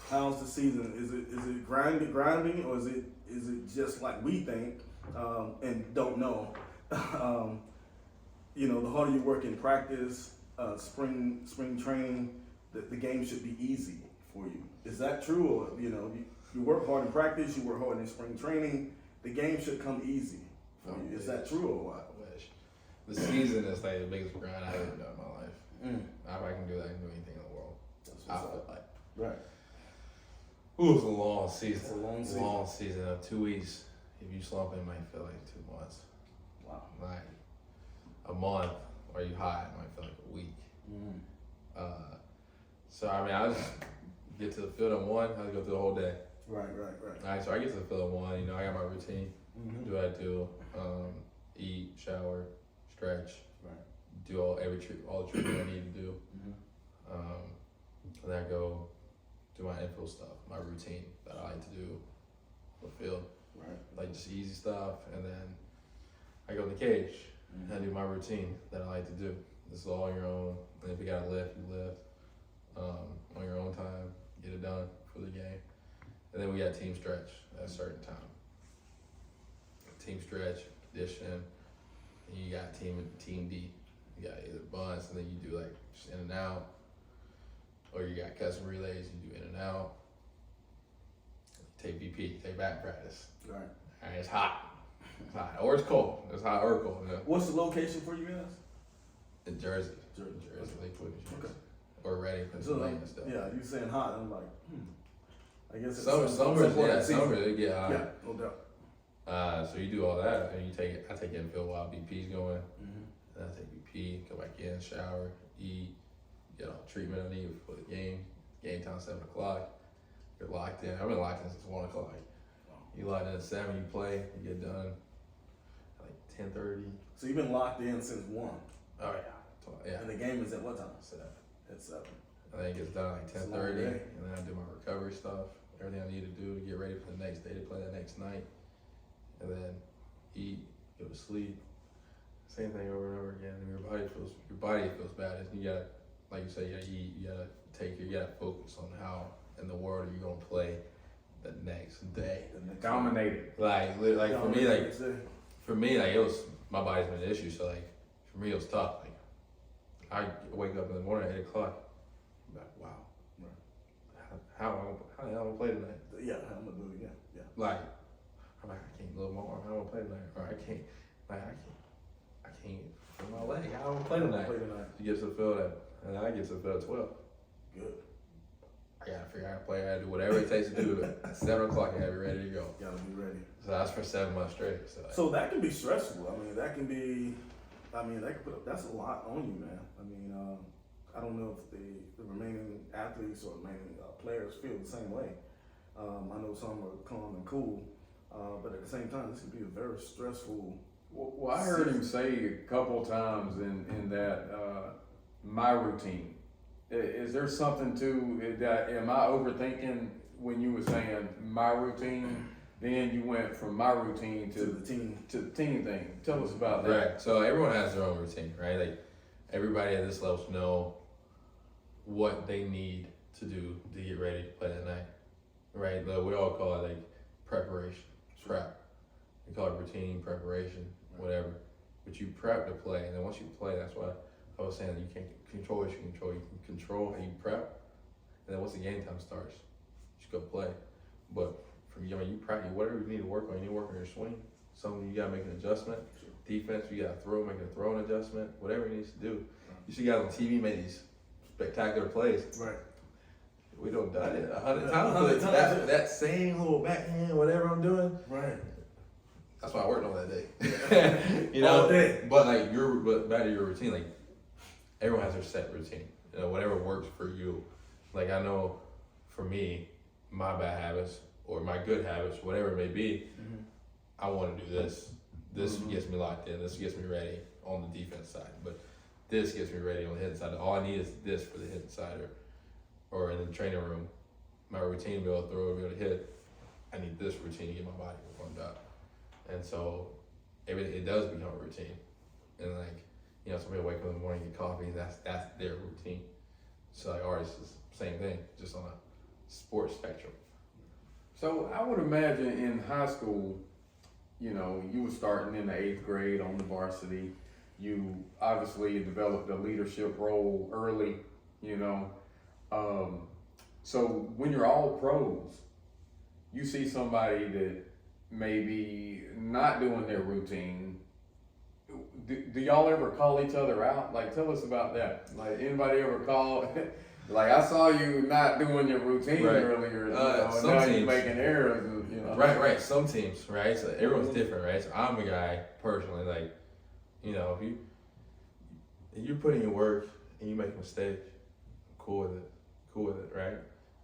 How's the season? Is it grinding, or is it just like we think and don't know? The harder you work in practice, spring training, the game should be easy for you. Is that true, or You work hard in practice. You work hard in spring training. The game should come easy for you. Is that true or what? I wish. The season is like the biggest grind I've ever done in my life. If I can do that, I can do anything in the world. I feel like. Right. Ooh, it was a long season. It's a long season. Long season of 2 weeks. If you slump, it might feel like 2 months. Wow. Like a month, or you high, it might feel like a week. So I mean, I just get to the field in one. I go through the whole day. Right. All right, so I get to the field in one. You know, I got my routine. Do what I do. Eat, shower, stretch. Right. Do all the treatment I need to do. And then I go do my infield stuff, my routine that I like to do on the field. Right. Like just easy stuff, and then I go in the cage and I do my routine that I like to do. This is all on your own. And if you gotta lift, you lift on your own time. Get it done for the game. And then we got team stretch at a certain time. Team stretch, condition, and you got team D. You got either bunts, and then you do like just in and out, or you got custom relays. You do in and out. Take BP, take back practice. Right. All right, it's hot. It's hot, or it's cold. It's hot or cold. You know? What's the location for you guys? In Jersey, Jersey. Lake Jersey, Okay. or Reading, So, Pennsylvania and stuff. yeah, you saying hot? I'm like, I guess it's Summer, season. they get hot. Yeah, no doubt. So you do all that, and I take infield while BP's going. Then I take BP, go back in, shower, eat, get all the treatment I need for the game. Game time 7 o'clock. You're locked in. I've been locked in since 1 o'clock. You locked in at 7, you play, you get done at like 10:30. So you've been locked in since 1. Oh yeah. And the game is at what time? 7. At 7. And then it gets done at It's a like long 10:30, day. and then I do my recovery stuff, everything I need to do to get ready for the next day to play the next night, and then eat, go to sleep. Same thing over and over again. And your body feels bad. And you gotta, like you say, you gotta eat. You gotta focus on how in the world are you gonna play the next day. Dominated. Like for me, like it was my body's been an issue. So like for me, it was tough. Like I wake up in the morning at 8 o'clock. I'm like, wow, how the hell am I gonna play tonight? Yeah, I'm gonna do it again. Yeah. Like I'm like, I can't lift my arm. How am I gonna play tonight? Or I can't feel my leg. How am I gonna play tonight? You get to the field and I get to the field at 12. Good. I gotta figure out how to play. I gotta do whatever it takes to do it. At 7 o'clock, I gotta be ready to go. Gotta be ready. So that's for 7 months straight. So that can be stressful. I mean, that can put that's a lot on you, man. I mean, I don't know if the remaining athletes or remaining players feel the same way. I know some are calm and cool, but at the same time, this can be a very stressful. Well, I heard him say a couple times in that my routine. Is there something to that? Am I overthinking when you were saying my routine? Then you went from my routine to the team thing. Tell us about that. Right. So everyone has their own routine, right? Like everybody at this level know what they need to do to get ready to play that night, right? But we all call it like preparation, prep. We call it routine, preparation, whatever. But you prep to play, and then once you play, that's why I was saying that you can't control what you control. You can control how you prep, and then once the game time starts, just go play. But you practice whatever you need to work on. You need to work on your swing. Something you gotta make an adjustment. Defense, you gotta make a throwing adjustment. Whatever it needs to do. You see guys on TV make these spectacular plays. Right. We don't done it 100 times. But that same little backhand, whatever I'm doing. Right. That's why I worked on that day. You know. All day. But like back to your routine. Like everyone has their set routine. You know, whatever works for you. Like I know, for me, my bad habits or my good habits, whatever it may be, I want to do this. This gets me locked in. This gets me ready on the defense side. But this gets me ready on the hitting side. All I need is this for the hitting side or in the training room. My routine to be able to throw, to be able to hit. I need this routine to get my body warmed up. And so it does become a routine. And like, you know, somebody wake up in the morning, get coffee, that's their routine. So like ours is the same thing, just on a sports spectrum. So I would imagine in high school, you know, you were starting in the 8th grade on the varsity. You obviously developed a leadership role early, you know. So when you're all pros, you see somebody that maybe not doing their routine, do y'all ever call each other out? Like, tell us about that. Like, anybody ever call? Like, I saw you not doing your routine earlier, and now you're making errors, Right. Some teams, right? So everyone's different, right? So I'm a guy, personally, like, if you put in your work and you make a mistake, cool with it, right?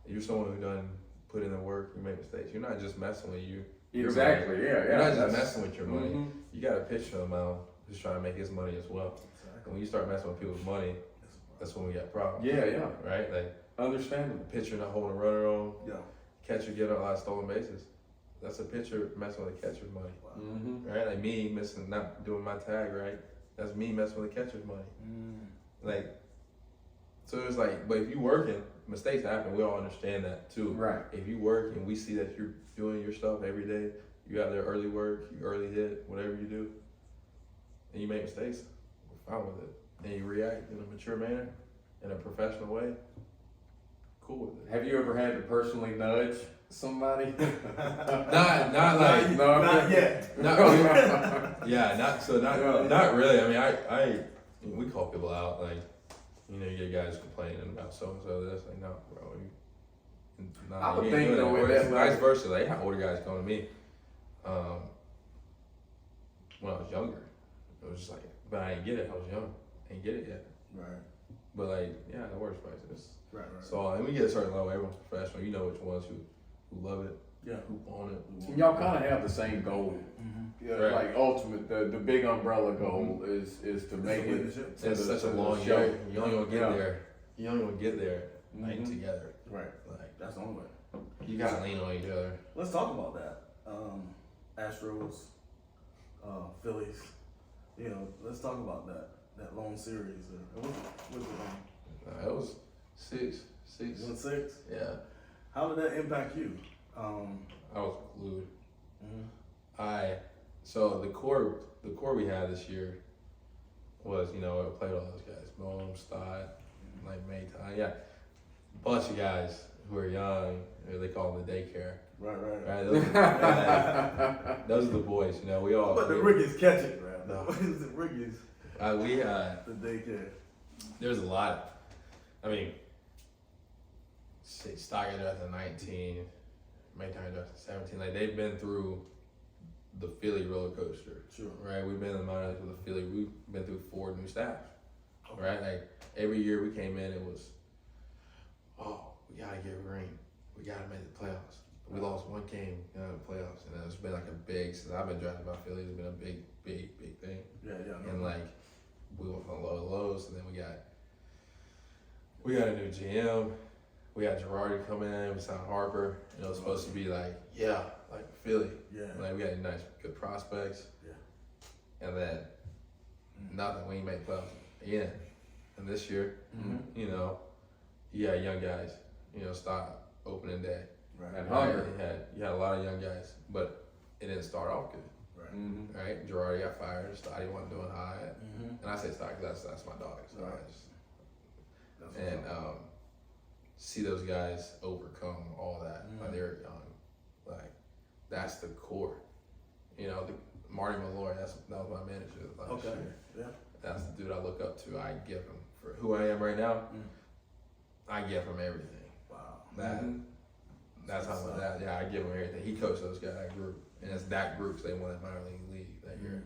If you're someone who doesn't put in the work, you make mistakes. You're not just messing with you. Exactly, You're not just messing with your money. You got a pitcher on the mound who's trying to make his money as well. And when you start messing with people's money, that's when we got problems. Yeah. Right? Like, understandable. Pitcher not holding a runner on. Yeah. Catcher getting a lot of stolen bases. That's a pitcher messing with the catcher's money. Right? Like me not doing my tag right. That's me messing with the catcher's money. Like, so it's like, but if you working, mistakes happen. We all understand that too. Right. If you work and we see that you're doing your stuff every day, you got there early work, you early hit, whatever you do, and you make mistakes, we're fine with it. And you react in a mature manner, in a professional way, cool with it. Have you ever had to personally nudge somebody? Not like Not yet. not really. Not really. I mean, I we call people out, like, you get guys complaining about so and so this, like, no, bro, I would think though, it's vice versa. Like, I have older guys come to me. When I was younger, it was just like, but I didn't get it. I was young, I didn't get it yet. Right. But like, yeah, the worst places. Right. So, and we get a certain level. Everyone's professional. You know which ones who love it. Yeah. Who own it. And y'all kind of have the same goal. Yeah, Right. like ultimate, the big umbrella goal is to make it. It's such a long year. You only gonna get there. You only gonna get there like together. Right. Like, That's the only way. you gotta lean on each other. Let's talk about that. Astros, Phillies. Let's talk about that long series. Was it It was six. 1-6? Yeah. How did that impact you? I was glued. So the core we had this year was, I played all those guys, Bohm, Stott, like Mayton, yeah, bunch of guys who are young. They call them the daycare. Right. Those are the boys. We all. But the Rickies catch it, man. No. The Rickies. We had. The daycare. There's a lot. I mean, Stockton drafted 19, Mayton drafted 17. Like, they've been through the Philly roller coaster. Sure. Right? We've been in the minors with the Philly. We've been through 4 new staffs. Okay. Right? Like, every year we came in, it was, we gotta get Green. We gotta make the playoffs. We lost one game in the playoffs, and it's been like a big, since I've been drafted by Philly, it's been a big thing. Yeah. And like, we went from low to lows, and then we got a new GM. We had Girardi come in, we signed Harper, and it was supposed to be like Philly. Yeah. Like, we had nice, good prospects. Yeah. And then nothing. We ain't made playoffs again. And this year, you had young guys. Start opening day. Right. And hunger. You had a lot of young guys, but it didn't start off good. Right. Right? Girardi got fired. Stotty wasn't doing high. And I say Stotty because that's my dog. So see those guys overcome all that. Like, they're young. Like, that's the core. Marty Malloy, that was my manager last year. Yeah. That's the dude I look up to. I give him, for who I am right now, I give him everything. Wow. That's how I give him everything. He coached those guys, that group. And it's that group, they won that minor league that year.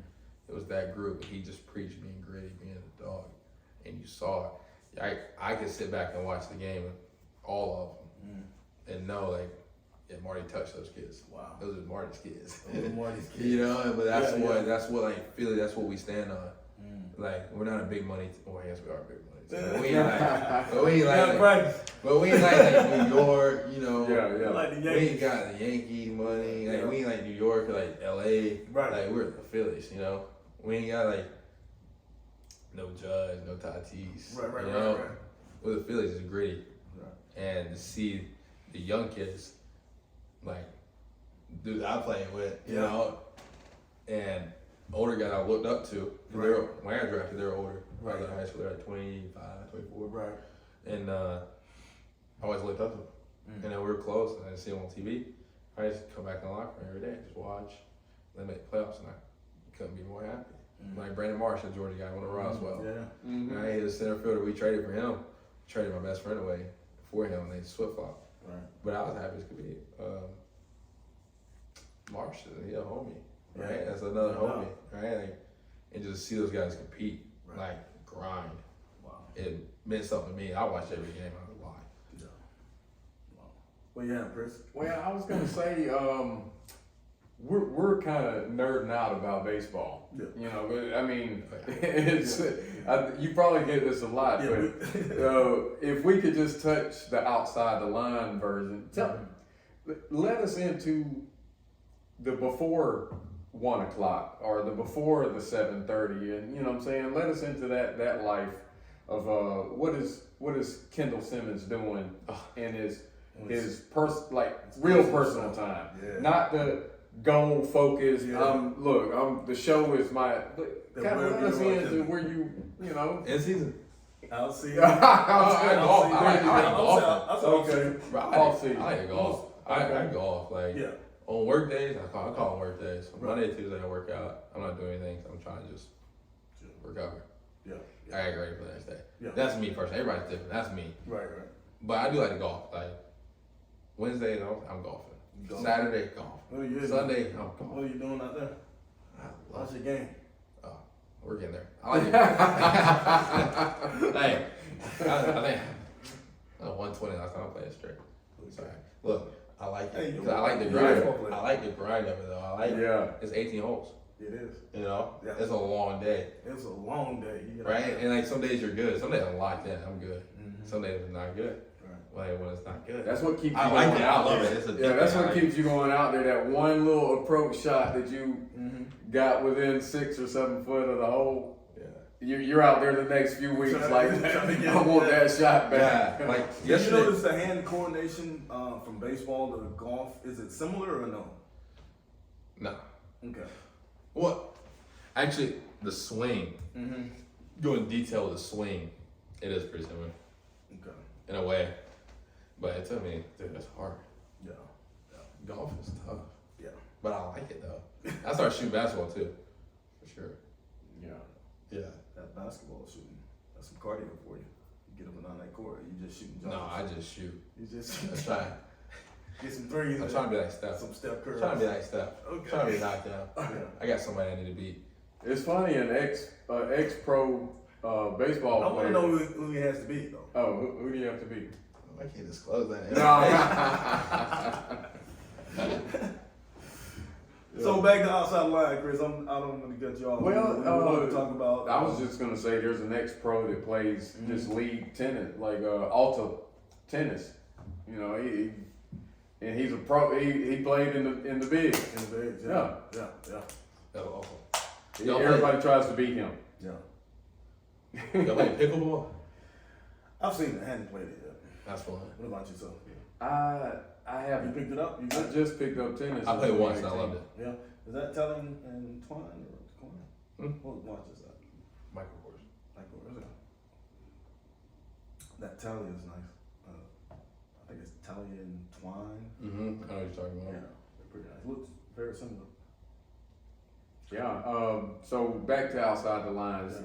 It was that group, and he just preached being gritty, being a dog. And you saw it. I could sit back and watch the game, all of them, and know, like, Marty touched those kids. Wow. Those are Marty's kids. Marty's kids. But that's what like Philly, that's what we stand on. Like, we're not a big money I guess we are a big money team. But we ain't like New York, Yeah. Like the Yankees. We ain't got the Yankee money. Like, we ain't like New York or like LA. Right. Like, we're the Phillies, We ain't got like no Judge, no Tatis. Right. Well, the Phillies is gritty. Right. And to see the young kids, like, dudes I played with, and older guys I looked up to. Right. When I drafted, they were older. Right. I was in high school, they were like 25, 24. Right. And I always looked up to them. And then we were close, and I didn't see them on TV. I used to come back in the locker room every day, just watch. They make playoffs, and I couldn't be more happy. Like Brandon Marsh, the Georgia guy, went to Roswell. Yeah. He was a center fielder. We traded for him. Traded my best friend away for him, and they flip flop. Right. But I was happy as could be. Marsh, he a homie, right? That's another homie, right? Like, and just see those guys compete, like grind. Wow. It meant something to me. I watched every game. I was live. Yeah. Wow. What you have, Chris? Well, I was gonna say, we're kind of nerding out about baseball. Yeah. You know, but I mean, it's you probably get this a lot, Yeah, but if we could just touch the outside the line version, let us into the before 1 o'clock or the before the 7:30, and you know what I'm saying. Let us into that life of what is Kendall Simmons doing in his real personal time, not the goal focus. The show is my. Kind of let us into where you know. In season. I'll see. I Off season. like to golf. I golf. Like Yeah. on work days, I call them work days. Monday, Tuesday, I work out. I'm not doing anything. So I'm trying to just recover. Yeah. I get ready for the next day. Yeah. That's me personally. Everybody's different. That's me. Right. But I do like to golf. Like Wednesday, I'm golfing. Golf. Saturday, golf. Sunday, I'm golfing. What are you doing out there? I love How's your game? We're getting there. I like it. Hey, I think 120 last time I played straight. Sorry. Look, I like it. Cause I like the grind. I like the grind of it though. I like it. It's 18 holes. It is. You know? Yeah. It's a long day. It's a long day. Right? And like some days you're good. Some days I'm locked in. I'm good. Some days it's not good. When it's not good. That's what keeps you I going like it. out I love there. it. It's a That's what different- keeps you going out there. That one little approach shot that you got within 6 or 7 foot of the hole. Yeah. You're out there the next few weeks Trying to get I want that shot back. Yeah. Like Did you yesterday. notice the hand coordination from baseball to golf? Is it similar or no? No. Okay. What? Actually, the swing. Go in detail with the swing. It is pretty similar Okay. in a way, but it took me. Dude, it's hard. Yeah. Golf is tough. Yeah. But I like it though. I started shooting basketball too, for sure. Yeah. Yeah. That basketball shooting, that's some cardio for you. You get up and down that court, you just shooting No, jumpers. I just shoot. You just I'm trying. get some threes. I'm trying to be like Steph. some step curves. I'm trying to be like Steph. Okay. Trying to be knocked down. Yeah. I got somebody I need to beat. It's funny, an ex-pro baseball I want player. to know who he has to beat though. Oh, who do you have to beat? I can't disclose that. So back to outside line, Chris. I don't want to cut you off. Well, we want to talk about. I was just gonna say there's an ex-pro that plays just league tennis, like Alta tennis. You know, and he's a pro. He played in the big. in the bigs, Yeah. yeah. That was awesome. Y'all Everybody tries to beat him. Yeah. Y'all play pickleball? I've seen it. I hadn't played it yet. That's fun. What about yourself? I You haven't. picked it up? You I good? just picked up tennis. I in played once and I 2018. loved it. Yeah. Is that Telling and Twine or Twine? What watch is that? Michael Kors. Michael, is it? That Tally is nice. I think it's Tally and Twine. I know what you're talking Yeah, about. they're pretty nice. Looks very similar. Yeah. So back to outside the lines.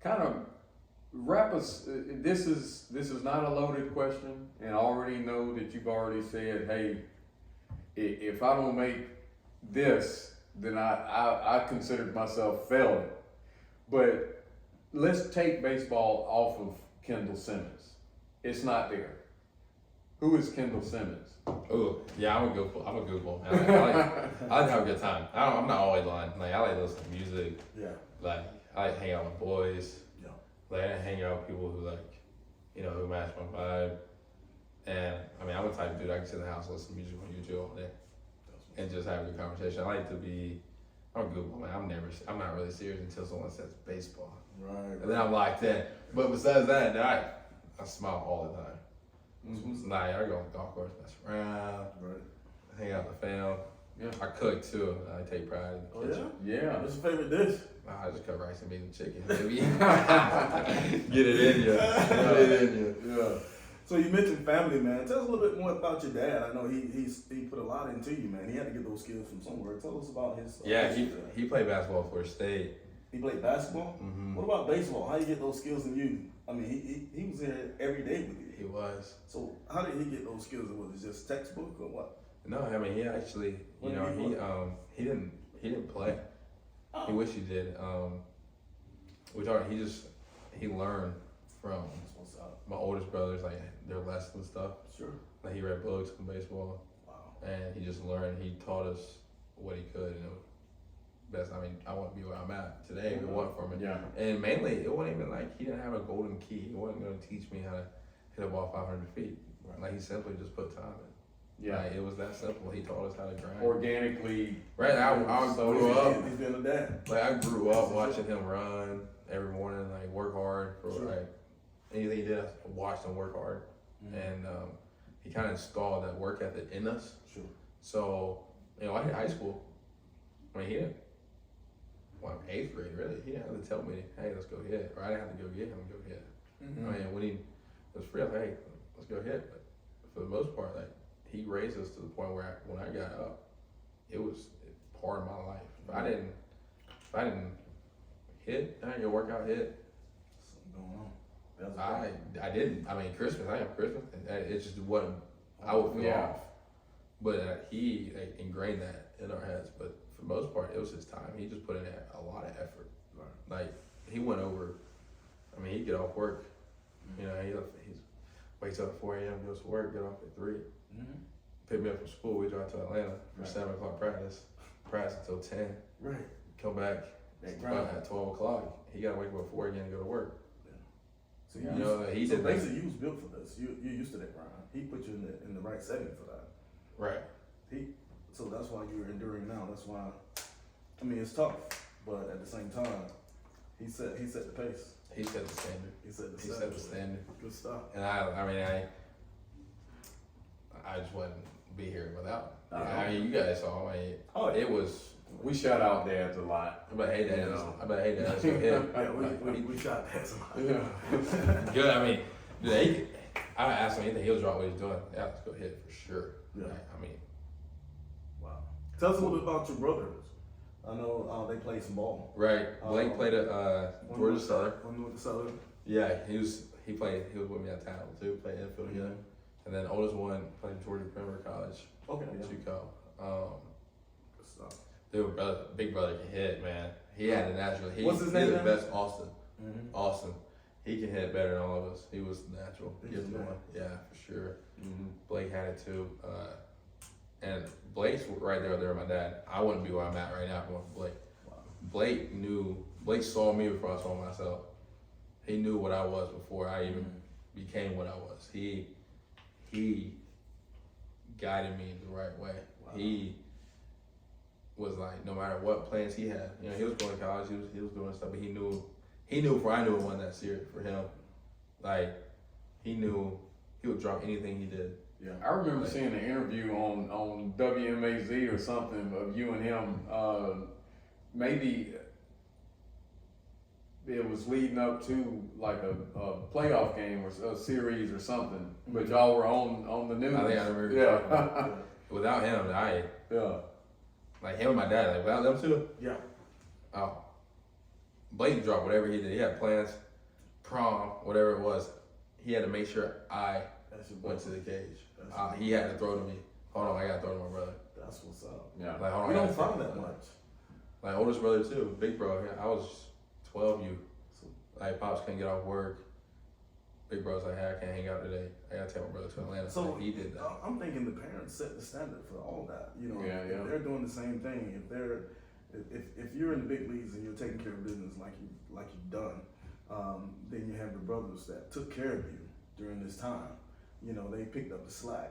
Kind of wrap us. This is not a loaded question, and I already know that you've already said, hey, if I don't make this, then I considered myself failing. But let's take baseball off of Kendall Simmons. It's not there. Who is Kendall Simmons? Oh, yeah, I'm a goofball. I like to have a good time. I'm not always lying. Like I like to listen to music. Yeah. Like I like to hang out with boys. Yeah. Like I hang out with people who like, who match my vibe. And I mean, I'm the type of dude I can sit in the house and listen to music on YouTube all day and just have a good conversation. I like to be. I'm a goofball, man. I'm not really serious until someone says baseball. Right. And then I'm locked in. But besides that, I smile all the time. Nah, I go on the golf course, mess around, hang out with the fam. Yeah. I cook too. I take pride in the kitchen. Yeah. What's your favorite dish? I just cut rice and beans and chicken, baby. Get it in you. Get it in you. Yeah. So you mentioned family, man. Tell us a little bit more about your dad. I know he put a lot into you, man. He had to get those skills from somewhere. Tell us about his. Yeah, history. he played basketball for Florida State. He played basketball. Mm-hmm. What about baseball? How you get those skills in you? I mean, he was there every day with you. He was. So how did he get those skills? Was it just textbook or what? No, I mean, he actually, you know, he didn't play. Oh. He wished he did. He learned from What's up? my oldest brothers, like their lessons and stuff. Sure. Like he read books on baseball, Wow. and he just learned. He taught us what he could, and it was best. I mean, I want to be where I'm at today if it wasn't for me. Yeah. And mainly, it wasn't even like he didn't have a golden key. He wasn't going to teach me how to hit a ball 500 feet. Right. Like he simply just put time in. Yeah. Like, it was that simple. He taught us how to grind. Organically. Right. I grew up. He's been a dad. Like I grew up watching him run every morning, like work hard for Sure. like anything he did. I watched him work hard, and he kind of installed that work ethic in us. Sure. So you know, I hit high school. I mean, he didn't. Well, 8th grade, really. He didn't have to tell me, "Hey, let's go hit," or I didn't have to go get him and go hit. Mm-hmm. I mean, when he was free, I was like, "Hey, let's go hit." But for the most part, like he raised us to the point where when I got up, it was part of my life. If I didn't hit, I didn't go work out hit. Something going on. That's I didn't. I mean, Christmas. I have Christmas. And it just wasn't. I would feel Yeah. off. But he like, ingrained that in our heads. But for the most part, it was his time. He just put in a lot of effort. Right. Like he went over. I mean, he'd get off work. You know, he's wakes up at 4 a.m. goes to work, get off at 3. Mm-hmm. Pick me up from school. We drive to Atlanta for Right. 7 o'clock practice. Practice until 10. Right. Come back. That grind. At 12 o'clock. He got to wake up at 4 again and go to work. So You know, he so did that. basically, you was built for this. You're used to that grind. He put you in the right setting for that. Right. So that's why you're enduring now. That's why. I mean, it's tough, but at the same time, he set the pace. He set the standard. He set the He set the standard. Good stuff. And I just wouldn't be here without him. I mean, you guys saw. I mean, it was. We shout out dads a lot. I bet hey dad. Let's go hit. Yeah, we shot that some. Good. I mean, dude, I asked him anything. He'll drop what he's doing. Yeah, let's go hit for sure. Yeah. I mean, Wow. Tell us a little bit about your brothers. I know they played some ball. right. Blake played at Georgia Southern. One with the Southern. Yeah, he was with me at Tackle too. Played infield together. And then the oldest one played Georgia Premier College. Okay. in Yeah. Chico. Good stuff. Dude, big brother can hit, man. He had a natural. What's his He's name the now? best. Austin. Mm-hmm. Austin. He can hit better than all of us. He was natural. He's Gifted the man. one. Yeah, for sure. Mm-hmm. Blake had it too. And Blake's right there with my dad. I wouldn't be where I'm at right now if it wasn't for Blake. Wow. Blake saw me before I saw myself. He knew what I was before I even became what I was. He guided me the right way. Wow. He was like, no matter what plans he had, you know, he was going to college, he was doing stuff, but he knew before I knew it wasn't that serious for him. Like, he knew he would drop anything he did. Yeah. I remember seeing an interview on WMAZ or something of you and him. Maybe it was leading up to like a playoff game or a series or something, but y'all were on the news. I think I remember. Yeah. Without him, Yeah. like him and my dad, like without them two, Yeah. oh, Blake dropped whatever he did. He had plans, prom, whatever it was. He had to make sure I That's your went brother. to the cage. That's He had to throw to me. Hold on, I gotta throw to my brother. That's what's up. Yeah. Like, hold on, We I don't gotta throw find to that my much. Like oldest brother too, big bro. Yeah, I was 12. So, Like pops couldn't get off work. Big bro's like, hey, I can't hang out today. I gotta take my brother to Atlanta. so Like, he did that. I'm thinking the parents set the standard for all that. You know, Yeah, if yeah. they're doing the same thing, if you're in the big leagues and you're taking care of business like you've done, then you have the brothers that took care of you during this time. You know, they picked up the slack.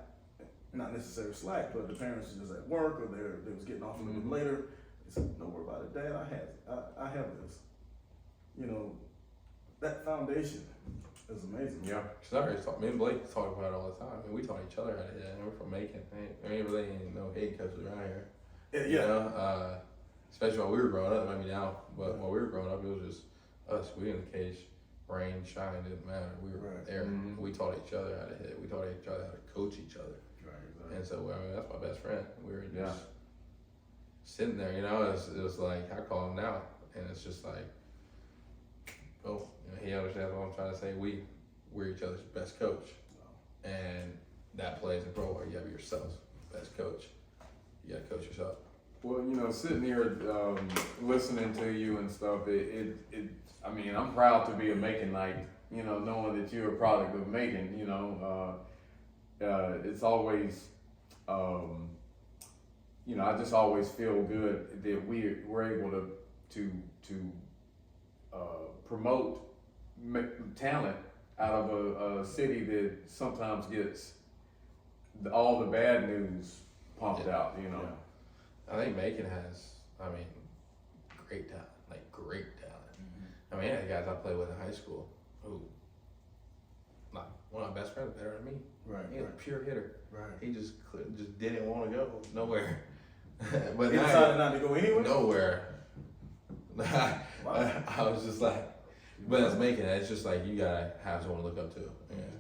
Not necessarily slack, but the parents were just at work or they was getting off a little bit later. They said, don't worry about it, Dad, I have this. You know, that foundation is amazing. Yeah. Cause I always talk, me and Blake talk about it all the time. I mean, we taught each other how to hit. And we're from Macon. Ain't really no hate coaches around here. Yeah. You know? Especially while we were growing up, maybe now, but while we were growing up, it was just us. We in the cage rain, shine, didn't matter. We were there. Mm-hmm. We taught each other how to hit. We taught each other how to coach each other. Right. And so, I mean, that's my best friend. We were just sitting there, you know. It was like, I call him now, and it's just like, oh, you know, he understands what I'm trying to say. We're each other's best coach, and that plays a role where you have yourself best coach. You gotta coach yourself. Well, you know, sitting here listening to you and stuff, I mean, I'm proud to be a Macon Knight, you know, knowing that you're a product of Macon, you know. It's always, you know, I just always feel good that we're able to promote talent out of a city that sometimes gets all the bad news pumped out, you know. I think Macon has, I mean, great talent, like great talent. I mean, I had guys I played with in high school who, like, one of my best friends better than me. Right. He was a pure hitter. Right. He just didn't want to go nowhere. But He decided not to go anywhere? Nowhere. I was just like, but it's Macon. It's just like you gotta have someone to look up to.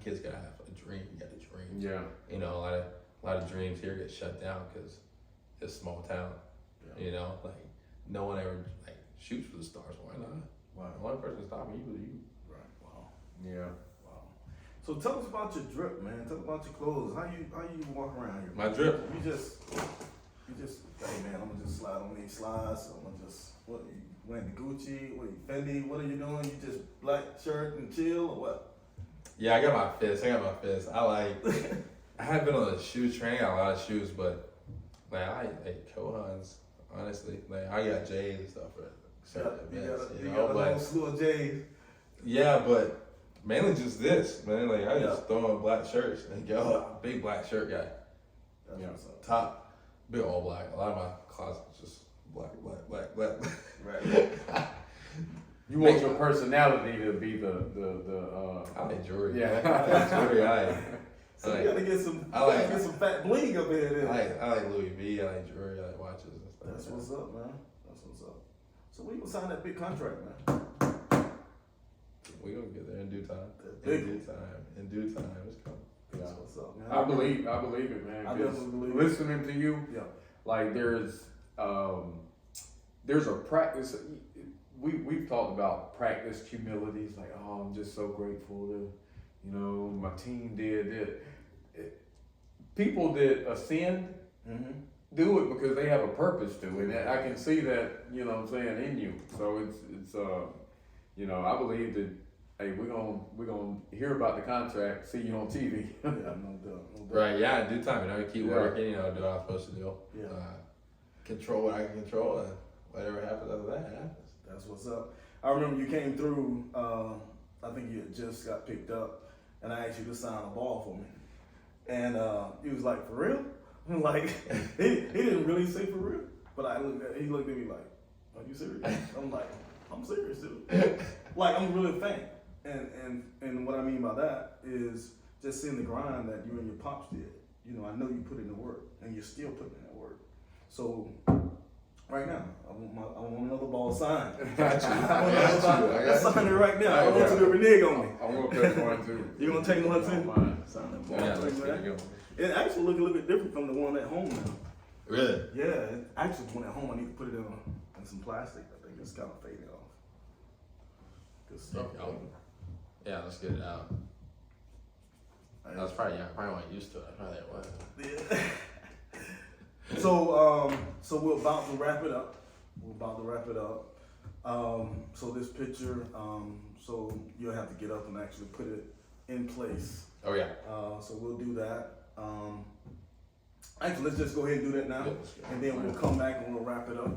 Kids gotta have a dream. You got a dream. Yeah. You know, a lot of dreams here get shut down because it's small town. Yeah. You know, like no one ever like shoots for the stars. Why not? Wow. The only person stopping you was you. Right. Wow. Yeah. Wow. So tell us about your drip, man. Tell us about your clothes. How you walk around here? My drip. You just, hey man, I'm gonna just slide on these slides. I'm gonna just, what, you wearing the Gucci? What, you Fendi? What are you doing? You just black shirt and chill or what? Yeah, I got my fist. I haven't been on a shoe train. I got a lot of shoes, but like I like Kohans. Honestly, like I got J's and stuff for certain events. You got a whole slew of J's. Yeah, but mainly just this, man. Like I just throw on black shirts and go. Big black shirt guy. That's what's up. Top, big all black. A lot of my closet's just black. Right. You want your personality to be the I like jewelry. Yeah. I like jewelry. So you gotta get some. Get some fat bling up in there. I like Louis V. I like jewelry. I like watches and stuff. That's what's up, man. That's what's up. So when you gonna sign that big contract, man? We gonna get there in due time. In due time, it's coming. That's what's up, man. I believe it, man. I definitely believe it. Listening to you, like there's a practice. We've talked about practice humility. It's like, oh, I'm just so grateful to, you know, my team did it. People that ascend do it because they have a purpose to it. And I can see that, you know what I'm saying, in you. So it's you know, I believe that, hey, we're gonna hear about the contract, see you on TV. Yeah, no doubt. Right, yeah, in due time, you know, keep working, you know, do what I'm supposed to do. Yeah. Control what I can control, and whatever happens after that happens. That's what's up. I remember you came through, I think you had just got picked up, and I asked you to sign a ball for me. And he was like, for real? I'm like, he didn't really say for real, but he looked at me like, are you serious? I'm like, I'm serious, dude. Like, I'm really a fan. And what I mean by that is just seeing the grind that you and your pops did. You know, I know you put in the work, and you're still putting in that work. So right now, I want another ball signed. I got you. Sign it right now. I want you to renege on me. I'm gonna take one too. You gonna take one too? Sign that ball. Yeah, let's get it going. It actually look a little bit different from the one at home now. Really? Yeah, actually the one at home I need to put it in some plastic. I think it's kind of fading off. Good stuff. Yeah, let's get it out. I probably wasn't used to it. I probably wasn't. Yeah. So we're about to wrap it up. So this picture, so you'll have to get up and actually put it in place. Oh yeah. So we'll do that. Actually, let's just go ahead and do that now, and then we'll come back and we'll wrap it up.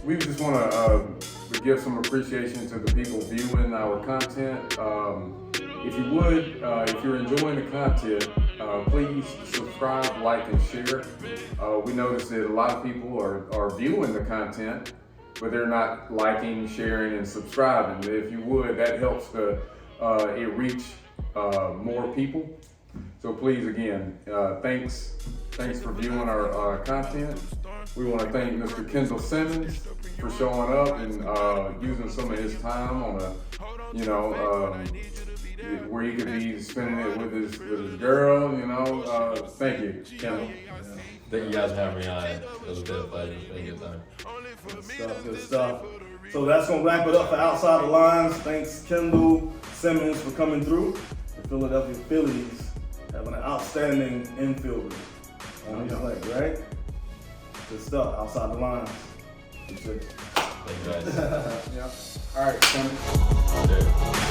We just want to give some appreciation to the people viewing our content. If you would, if you're enjoying the content, please subscribe, like, and share. We noticed that a lot of people are viewing the content, but they're not liking, sharing, and subscribing. If you would, that helps it reach more people. So please, again, thanks for viewing our content. We want to thank Mr. Kendall Simmons for showing up and using some of his time on where he could be spending it with his girl. Thank you, Kendall. Thank you guys for having me on. It was a bit of a pleasure. It's been a good time. Good stuff. So that's going to wrap it up for Outside the Lines. Thanks, Kendall Simmons, for coming through. The Philadelphia Phillies have an outstanding infielder on his leg, right? Good stuff. Outside the Lines. Thank you guys. Yeah. All right, Kendall. Okay.